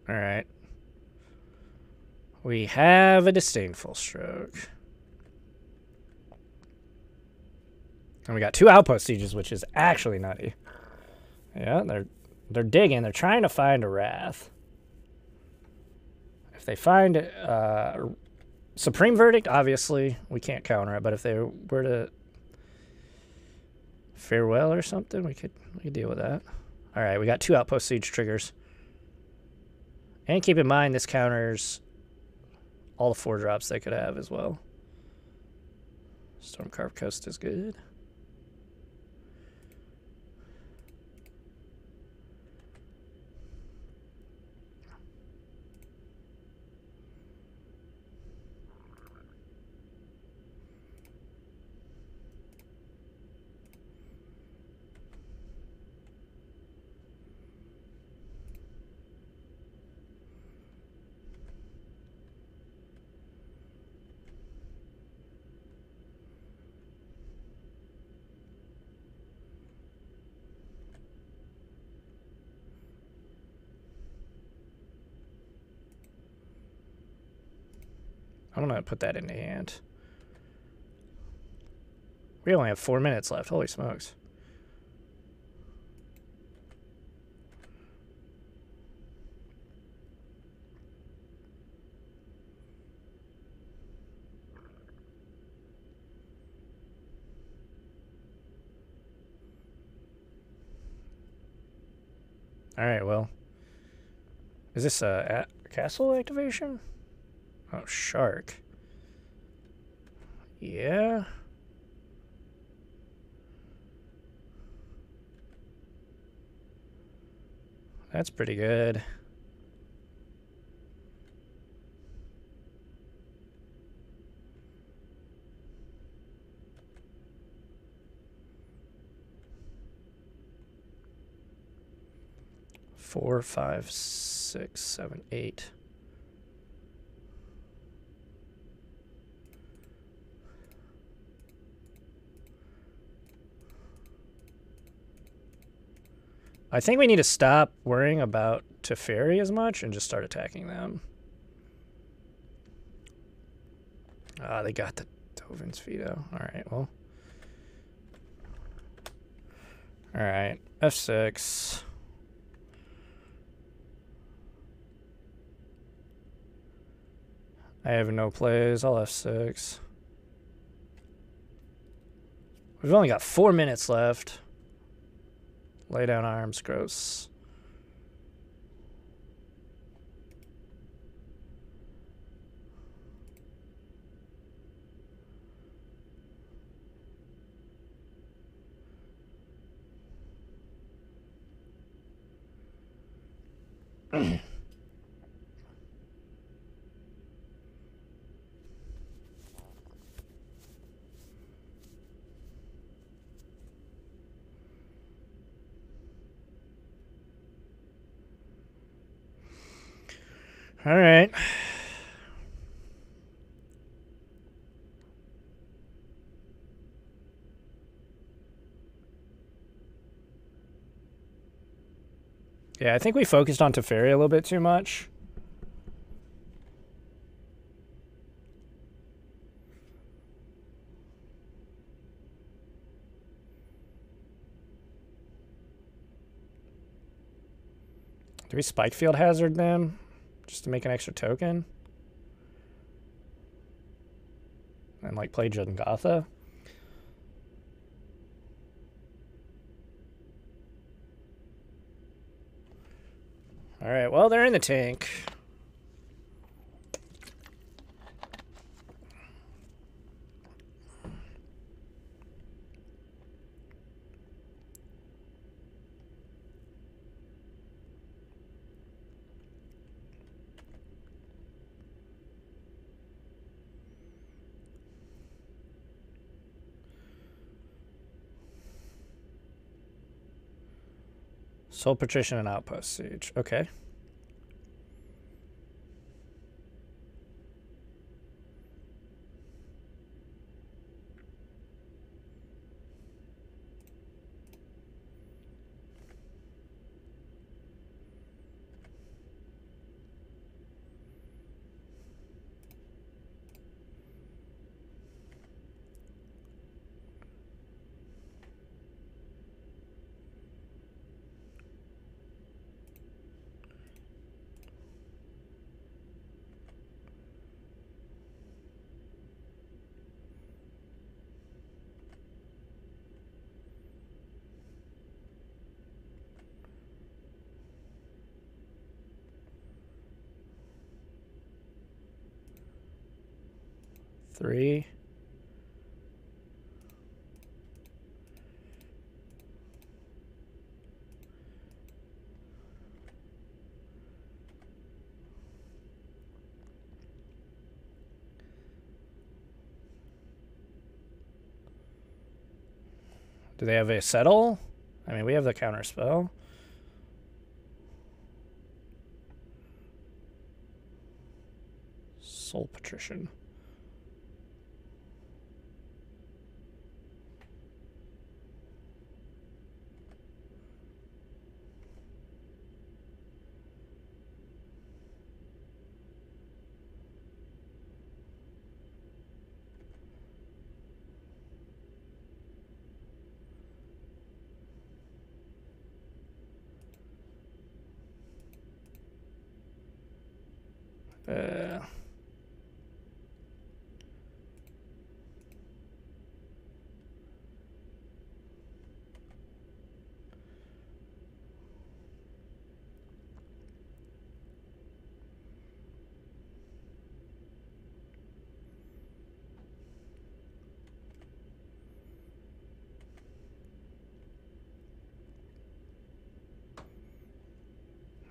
All right. We have a disdainful stroke. And we got 2 outpost sieges, which is actually nutty. Yeah, they're digging. They're trying to find a wrath. If they find Supreme Verdict, obviously we can't counter it. But if they were to Farewell or something, we could deal with that. All right, we got 2 outpost siege triggers. And keep in mind this counters all the 4 drops they could have as well. Stormcarved Coast is good. I'm going to put that into hand. We only have 4 minutes left. Holy smokes. All right, well. Is this a castle activation? Oh, shark. Yeah. That's pretty good. Four, 5, 6, 7, 8. I think we need to stop worrying about Teferi as much and just start attacking them. Ah, they got the Dovin's veto. All right, well. All right, F6. I have no plays. I'll F6. We've only got 4 minutes left. Lay down arms, gross. All right. Yeah, I think we focused on Teferi a little bit too much. Do we Spike Field Hazard them? Just to make an extra token? And like play Jungotha? Alright, well they're in the tank. Soul Patrician and Outpost Siege. Okay. 3. Do they have a settle? I mean, we have the counter spell. Soul Patrician.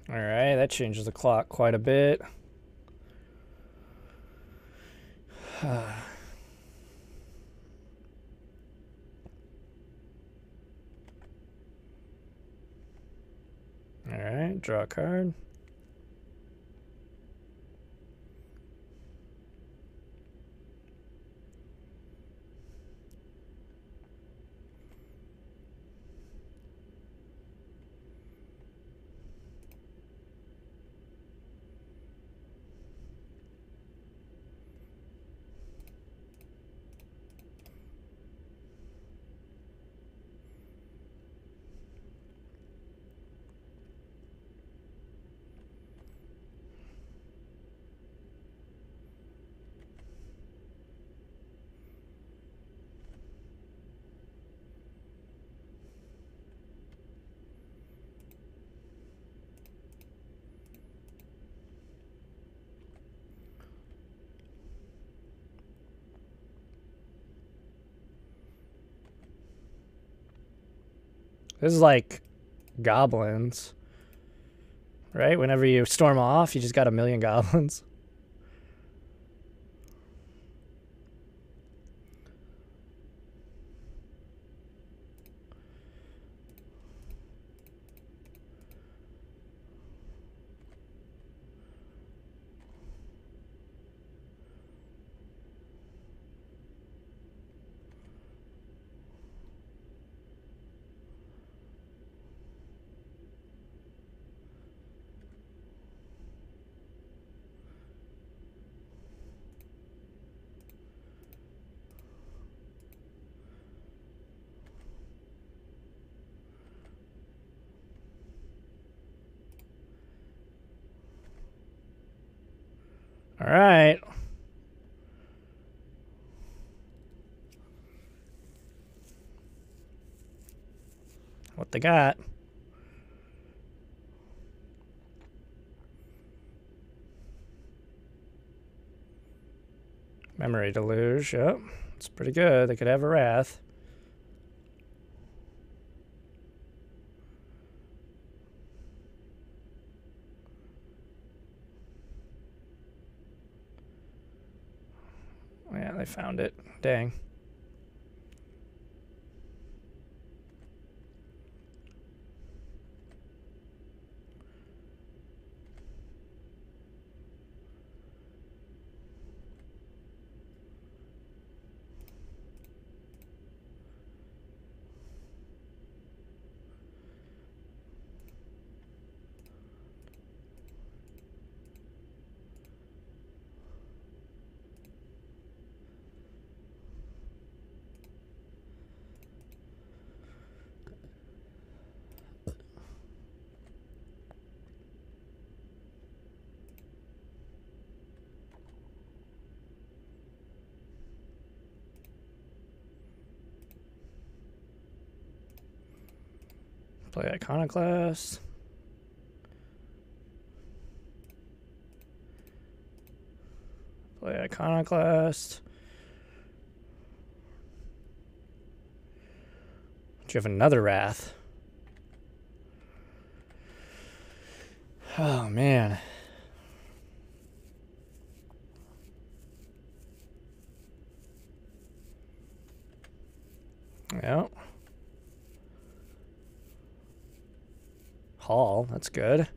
All right, that changes the clock quite a bit. All right, draw a card. This is like goblins, right? Whenever you storm off, you just got a million goblins. All right. What they got? Memory Deluge, yep. It's pretty good. They could have a Wrath. Yeah, they found it. Dang. Play Iconoclast. Play Iconoclast. Do you have another Wrath? Oh, man. Yep. Hall, that's good.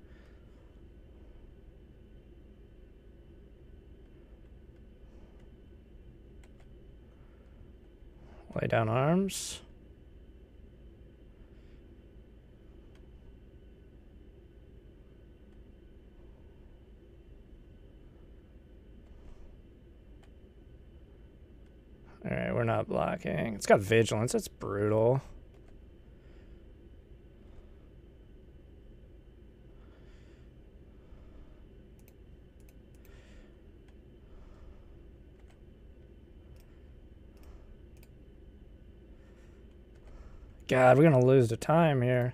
Lay down arms. Alright, we're not blocking. It's got vigilance. That's brutal. God, we're going to lose the time here.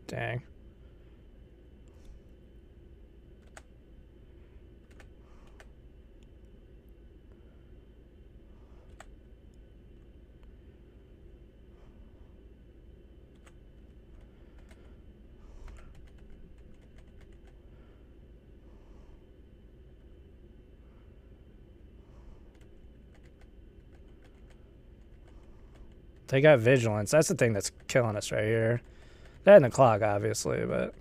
Dang. They got vigilance. That's the thing that's killing us right here. That and the clock, obviously, but...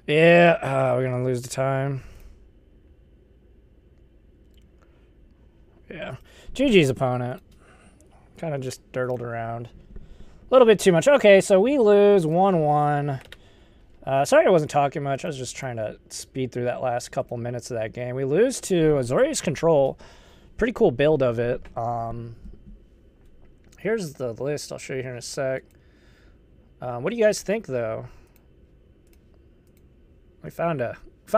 Yeah, we're going to lose the time. Yeah. GG's opponent. Kind of just dirtled around. A little bit too much. Okay, so we lose 1-1. Sorry I wasn't talking much. I was just trying to speed through that last couple minutes of that game. We lose to Azorius Control. Pretty cool build of it. Here's the list. I'll show you here in a sec. What do you guys think, though? We found a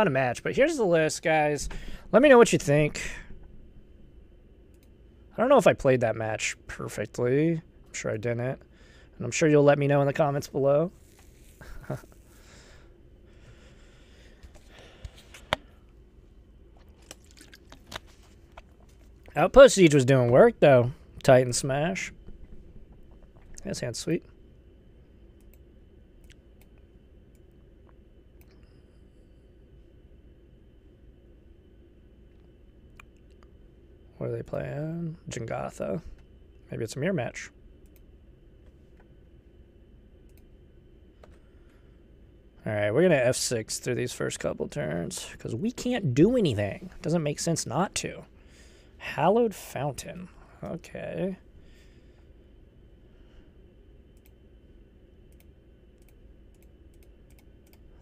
match, but here's the list, guys. Let me know what you think. I don't know if I played that match perfectly. I'm sure I didn't. And I'm sure you'll let me know in the comments below. Outpost Siege was doing work, though. Titan Smash. That sounds sweet. What are they playing? Jingatha. Maybe it's a mirror match. Alright, we're going to F6 through these first couple turns, because we can't do anything. Doesn't make sense not to. Hallowed Fountain. Okay.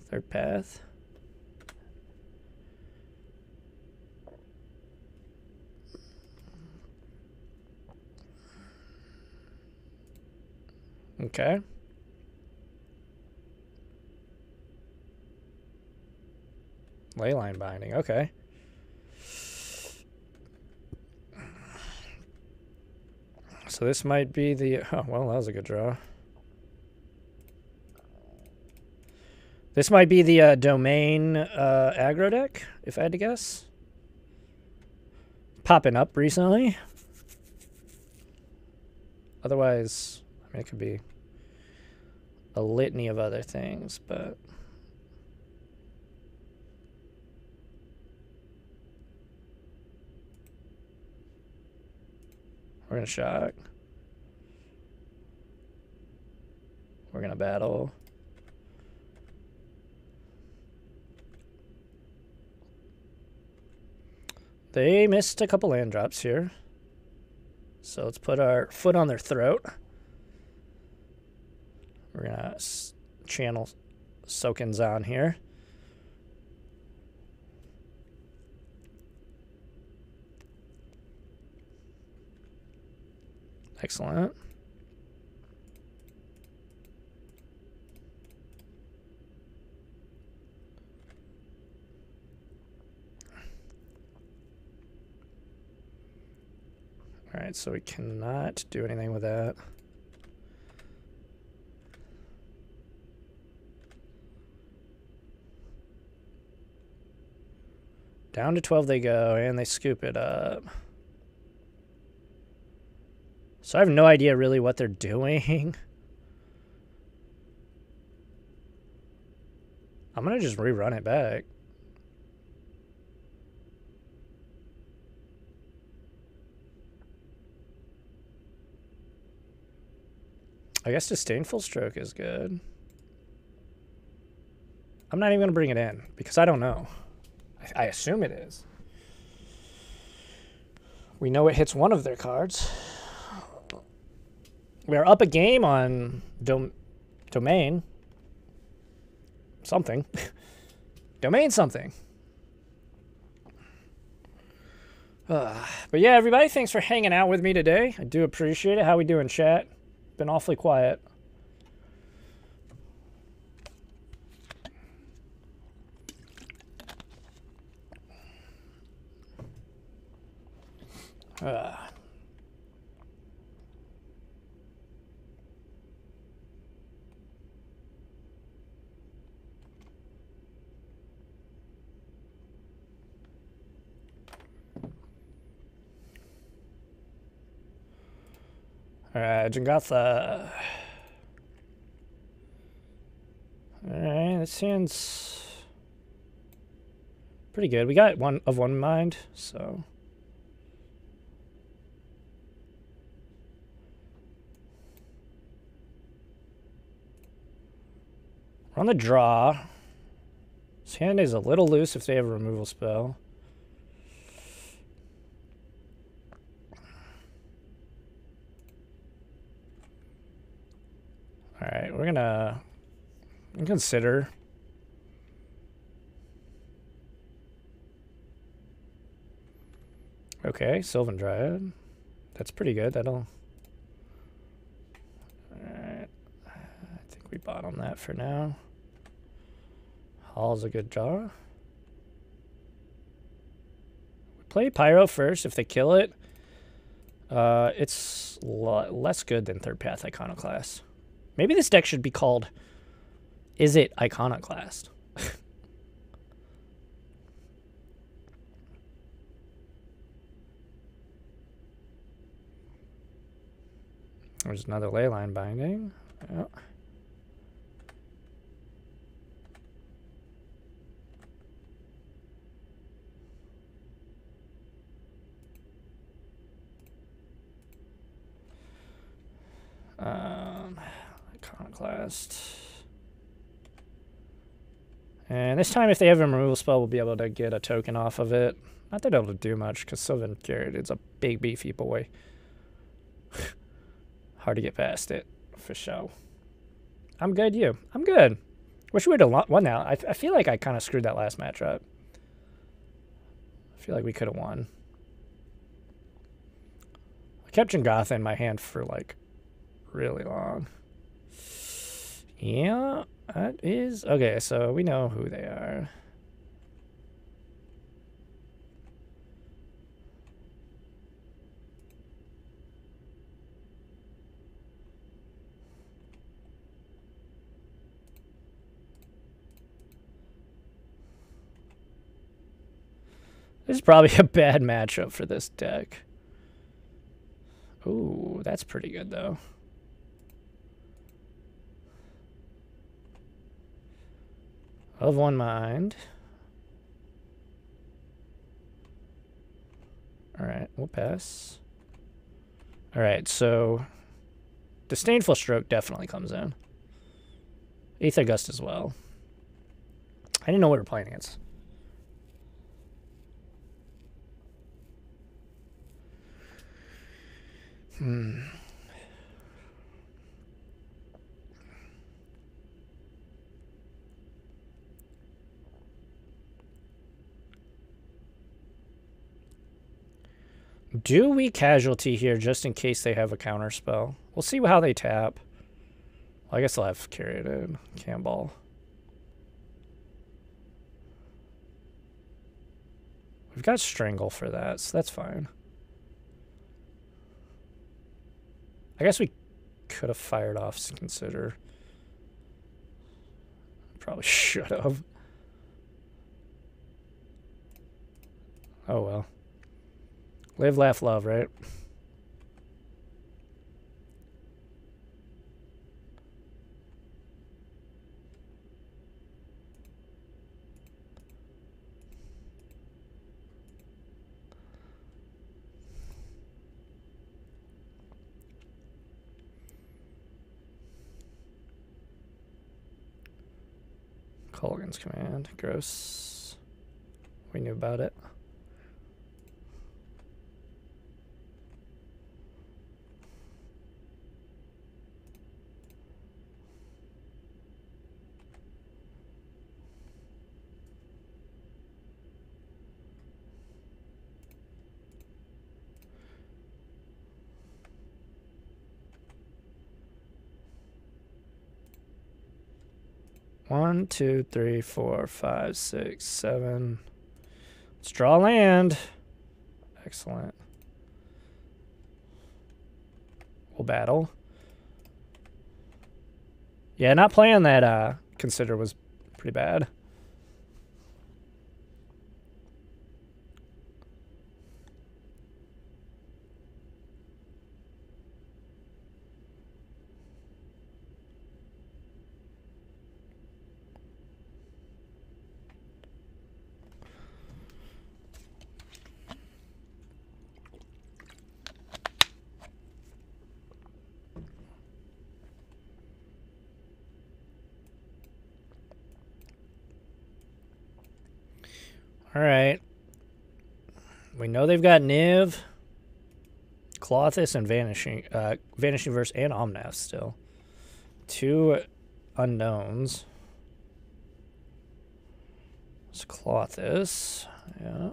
Third path. Okay. Leyline Binding, okay. So this might be the... Oh, well, that was a good draw. This might be the Domain aggro deck, if I had to guess. Popping up recently. Otherwise, I mean, it could be a litany of other things, but we're gonna shock. We're gonna battle. They missed a couple land drops here. So let's put our foot on their throat. We're gonna channel Soakins on here. Excellent. All right, so we cannot do anything with that. Down to 12 they go, and they scoop it up. So I have no idea really what they're doing. I'm going to just rerun it back. I guess Disdainful Stroke is good. I'm not even going to bring it in because I don't know. I assume it is. We know it hits one of their cards. We are up a game on Domain. Something. Domain something. But yeah, everybody, thanks for hanging out with me today. I do appreciate it. How we doing, chat? Been awfully quiet. Alright, Jangatha. Alright, this seems pretty good. We got one mind, so. We're on the draw. This hand is a little loose if they have a removal spell. Alright, we're gonna consider. Okay, Sylvan Dryad. That's pretty good. That'll. Alright. I think we bottom that for now. Hall's a good draw. We play Pyro first. If they kill it, it's less good than Third Path Iconoclast. Maybe this deck should be called Izzet Iconoclast. There's another Leyline Binding. Oh. Iconoclast. And this time, if they have a removal spell, we'll be able to get a token off of it. Not that it'll do much, because Sylvan Carrot is a big, beefy boy. Hard to get past it, for sure. I'm good, you. I'm good. Wish we would have won now. I feel like I kind of screwed that last matchup. I feel like we could have won. I kept Jangatha in my hand for, like, really long. Yeah, that is... Okay, so we know who they are. This is probably a bad matchup for this deck. Ooh, that's pretty good, though. Of one mind. Alright, we'll pass. Alright, so Disdainful Stroke definitely comes in. Aether Gust as well. I didn't know we were playing against. Do we casualty here just in case they have a counter spell? We'll see how they tap. Well, I guess I'll have Caryatid, Camball. We've got Strangle for that, so that's fine. I guess we could have fired off Consider. Probably should have. Oh well. Live, laugh, love, right? Colgan's Command. Gross. We knew about it. One, two, three, four, five, six, seven. Let's draw land. Excellent. We'll battle. Yeah, not playing that Consider was pretty bad. All right. We know they've got Niv, Clothis, and Vanishing Verse and Omnath still. Two unknowns. It's Clothis. Yeah.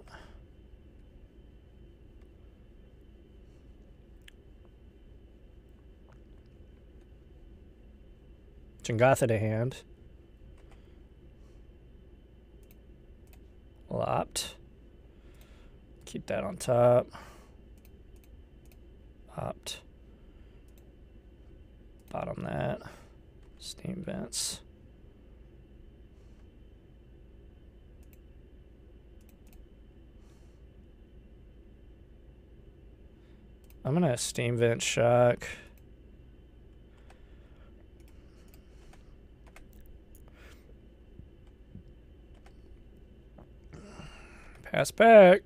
Chingatha to hand. Opt. Keep that on top. Opt. Bottom that. Steam vents. I'm gonna steam vent shock. Pass back.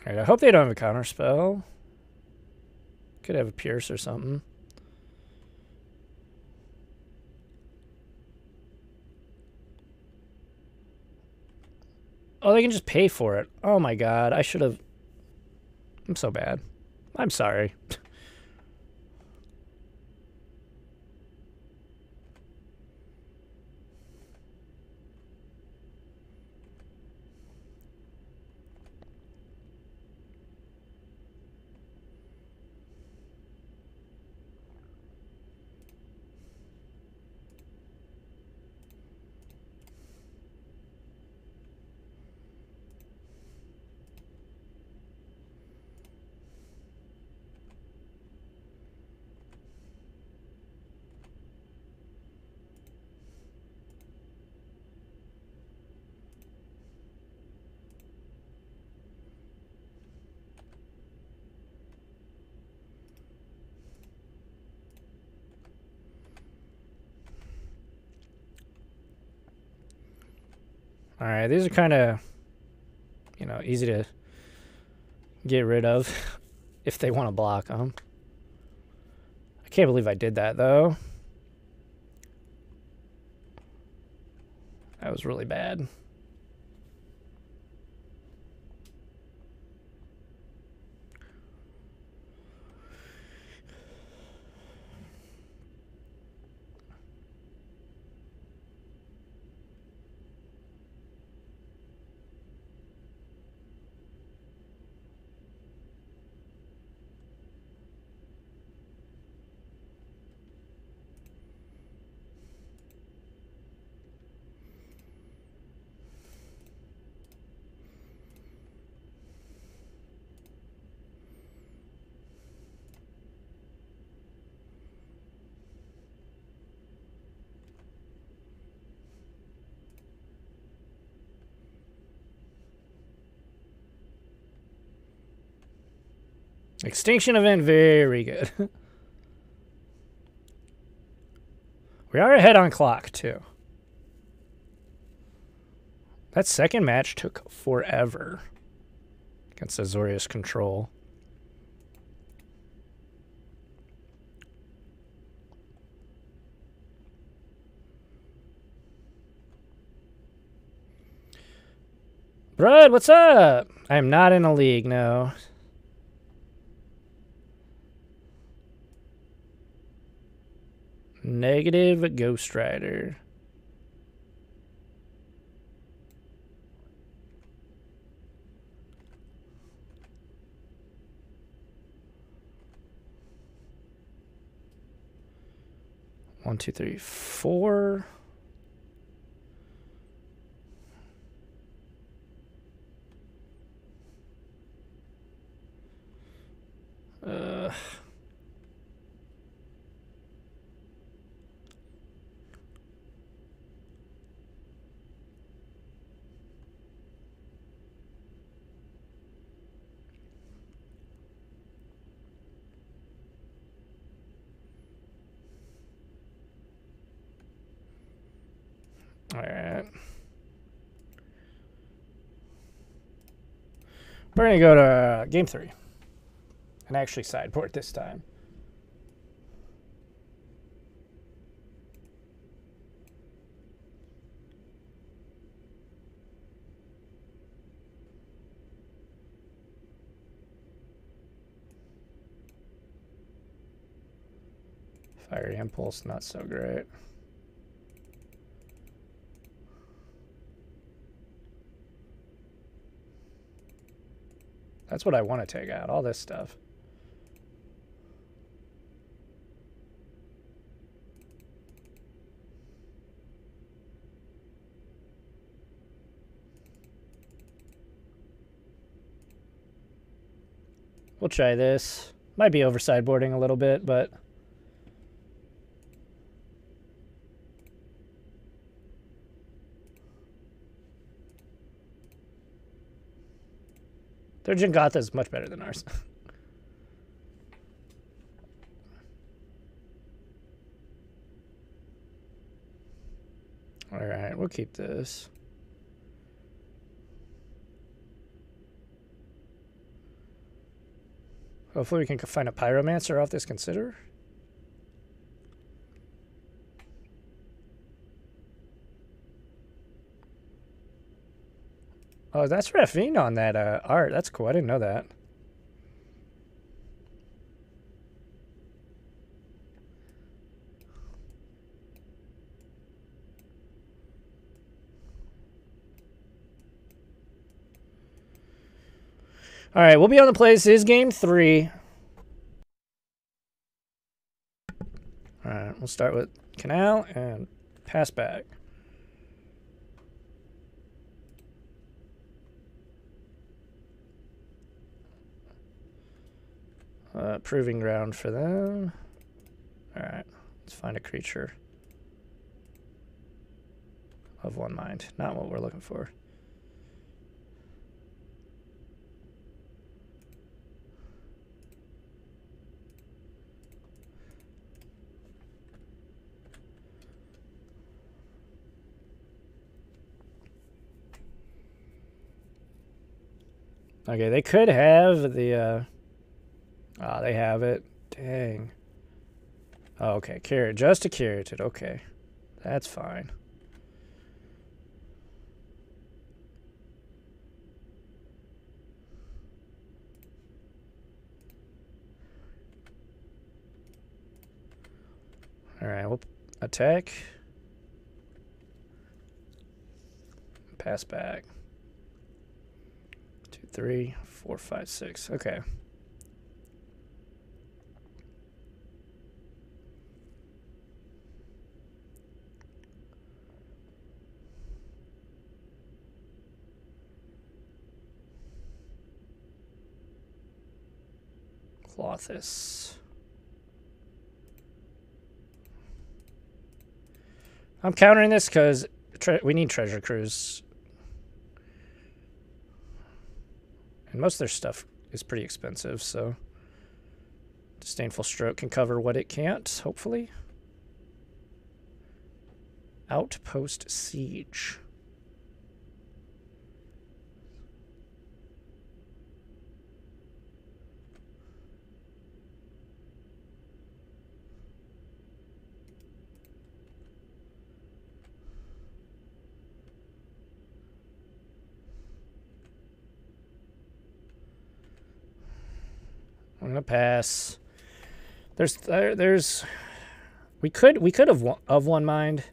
Alright, I hope they don't have a counter spell. Could have a Pierce or something. Oh, they can just pay for it. Oh my god, I should have... I'm so bad. I'm sorry. All right, these are kind of, you know, easy to get rid of if they want to block them. I can't believe I did that, though. That was really bad. Extinction event, very good. We are ahead on clock, too. That second match took forever against Azorius control. Brud, what's up? I am not in a league, no. Negative Ghost Rider. One, two, three, four. All right. We're going to go to game 3. And actually sideboard this time. Fiery Impulse, not so great. That's what I want to take out, all this stuff. We'll try this. Might be over sideboarding a little bit, but... Their Jingata is much better than ours. All right, we'll keep this. Hopefully we can find a Pyromancer off this Consider. Oh, that's Raffine on that art. That's cool. I didn't know that. All right, we'll be on the play. This is game 3. All right, we'll start with Canal and pass back. Proving ground for them. All right, let's find a creature of 1 mind. Not what we're looking for. Okay, they could have the, they have it. Dang. Oh, okay, carrot, just a carroted, okay. That's fine. Alright, we'll attack. Pass back. 2, 3, 4, 5, 6. Okay. Clothis. I'm countering this because we need treasure cruise. And most of their stuff is pretty expensive, so Disdainful Stroke can cover what it can't, hopefully. Outpost Siege. I'm gonna pass. We could have one mind.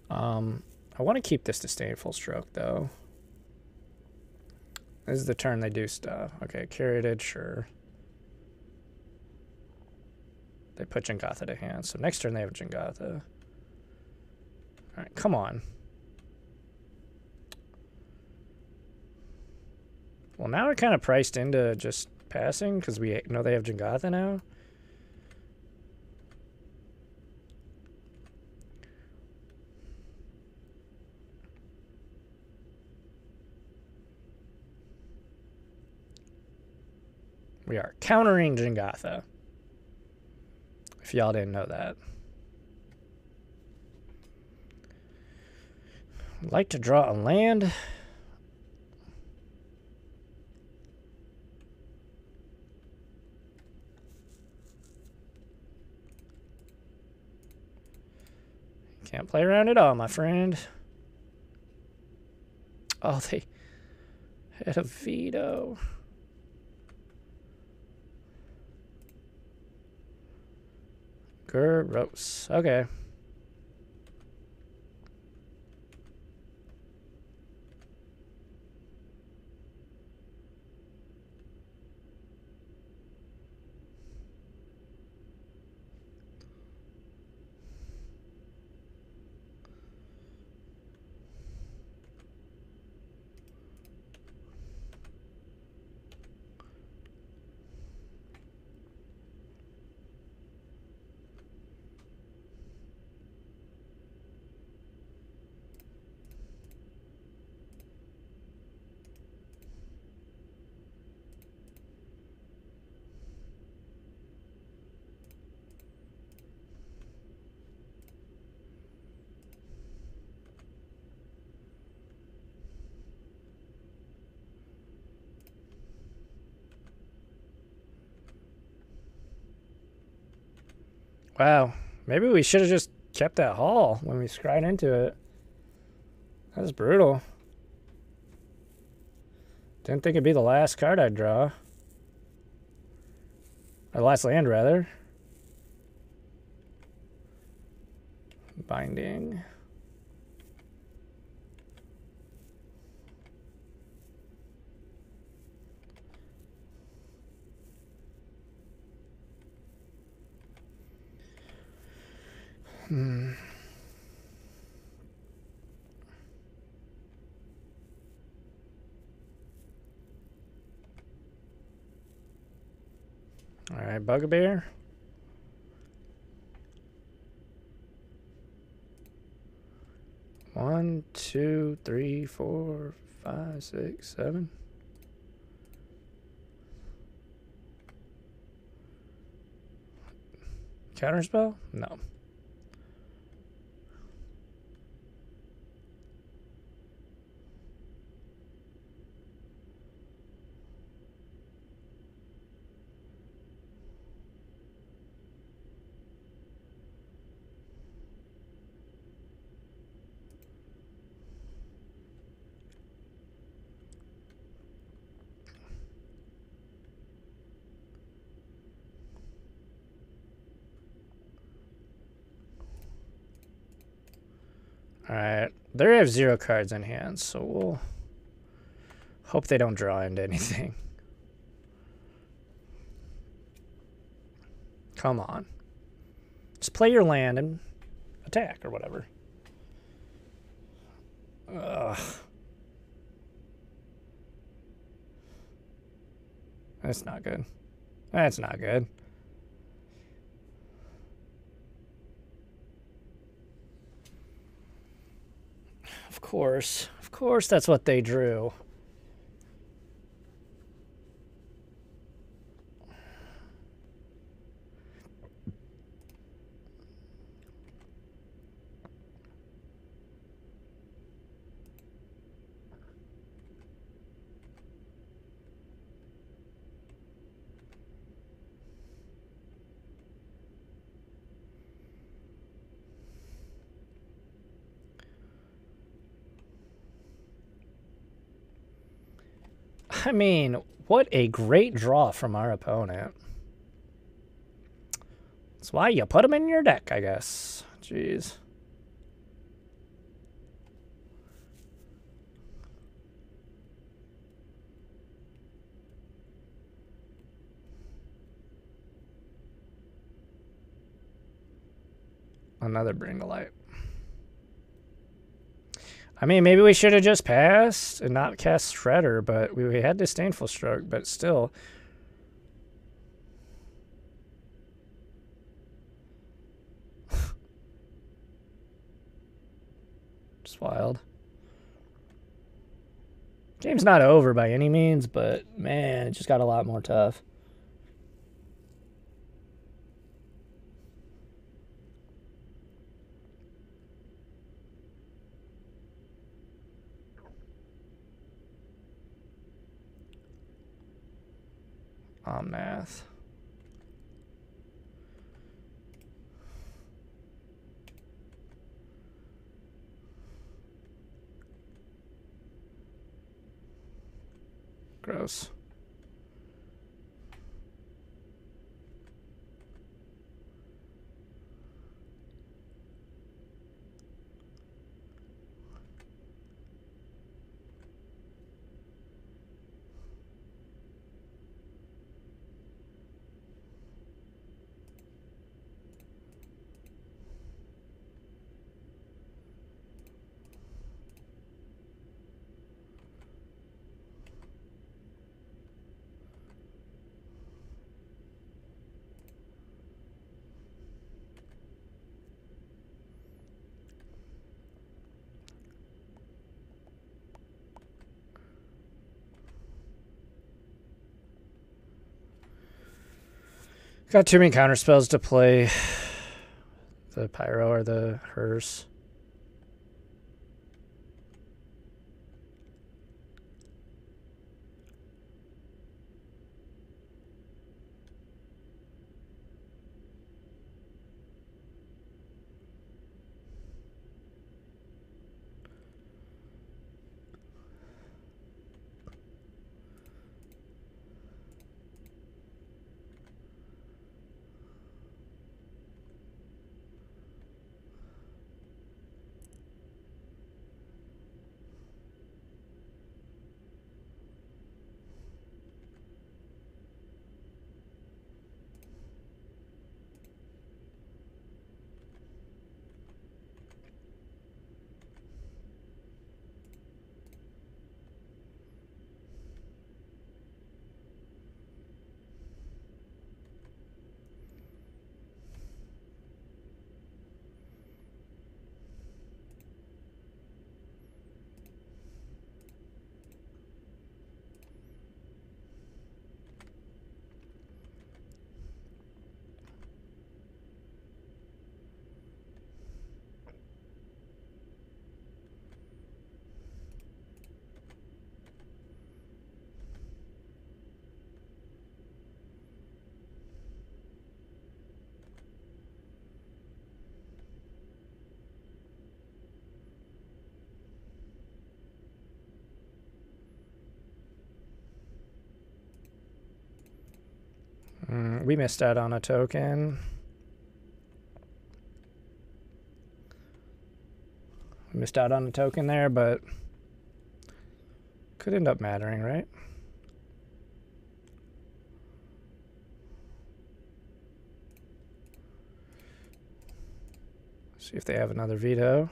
I want to keep this Disdainful Stroke though. This is the turn they do stuff. Okay, Carroted, sure. They put Jangotha to hand, so next turn they have Jangotha. All right, come on. Well, now we're kind of priced into just passing because we know they have Jangotha now. We are countering Jangotha. If y'all didn't know that. I'd like to draw a land. Can't play around at all, my friend. Oh, they had a veto. Gross. Okay. Wow. Maybe we should have just kept that haul when we scryed into it. That was brutal. Didn't think it'd be the last card I'd draw. Or the last land, rather. Binding. All right, Bugbear. One, 2, 3, 4, 5, 6, 7. Counterspell? No. Alright. They have 0 cards in hand, so we'll hope they don't draw into anything. Come on. Just play your land and attack or whatever. Ugh. That's not good. That's not good. Of course that's what they drew. I mean, what a great draw from our opponent. That's why you put them in your deck, I guess. Jeez. Another Bring to Light. I mean, maybe we should have just passed and not cast Shredder, but we had Disdainful Stroke, but still. Just wild. Game's not over by any means, but man, it just got a lot more tough. Omnath. Gross. Got too many counter spells to play the Pyro or the Hearse. We missed out on a token. Missed out on a token there, but could end up mattering, right? See if they have another veto.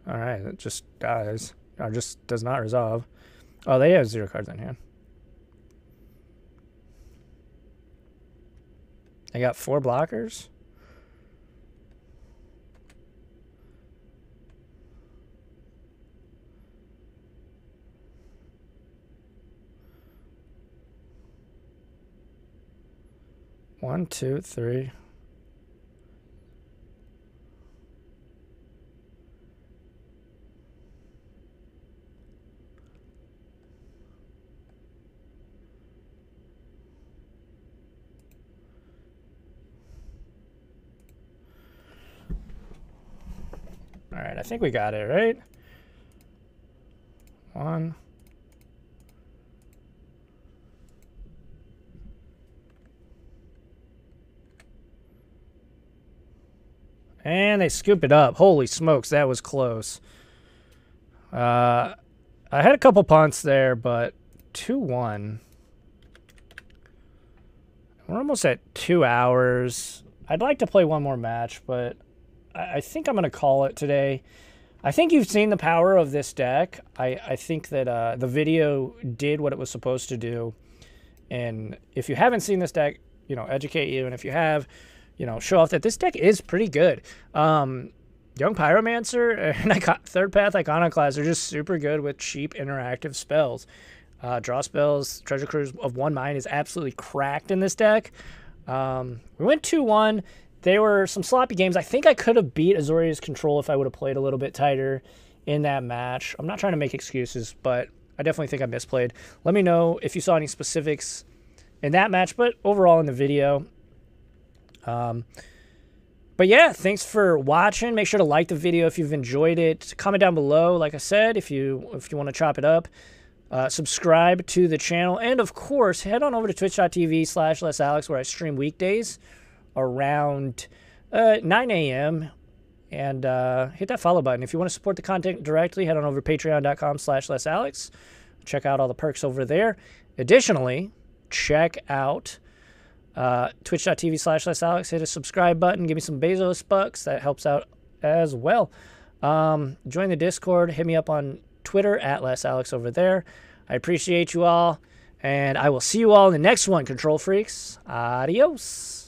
All right, it just dies. Or just does not resolve. Oh, they have 0 cards in hand. They got 4 blockers. One, two, three. All right, I think we got it, right? 1. And they scoop it up. Holy smokes, that was close. I had a couple punts there, but 2-1. We're almost at 2 hours. I'd like to play one more match, but I think I'm going to call it today. I think you've seen the power of this deck. I think that the video did what it was supposed to do. And if you haven't seen this deck, you know, educate you. And if you have, you know, show off that this deck is pretty good. Young Pyromancer and Third Path Iconoclast are just super good with cheap interactive spells. Draw spells, Treasure Cruise of 1 mine is absolutely cracked in this deck. We went 2-1. There were some sloppy games. I think I could have beat Azorius control if I would have played a little bit tighter in that match. I'm not trying to make excuses, but I definitely think I misplayed. Let me know if you saw any specifics in that match, but overall in the video. But yeah, thanks for watching. Make sure to like the video if you've enjoyed it. Comment down below, like I said, if you want to chop it up. Subscribe to the channel. And, of course, head on over to twitch.tv/LessAlex, where I stream weekdays around 9 a.m. And hit that follow button. If you want to support the content directly, head on over to patreon.com/LessAlex. Check out all the perks over there. Additionally, check out twitch.tv/LessAlex. Hit a subscribe button. Give me some Bezos bucks. That helps out as well. Join the Discord. Hit me up on Twitter @LessAlex over there. I appreciate you all, and I will see you all in the next one, Control Freaks. Adios.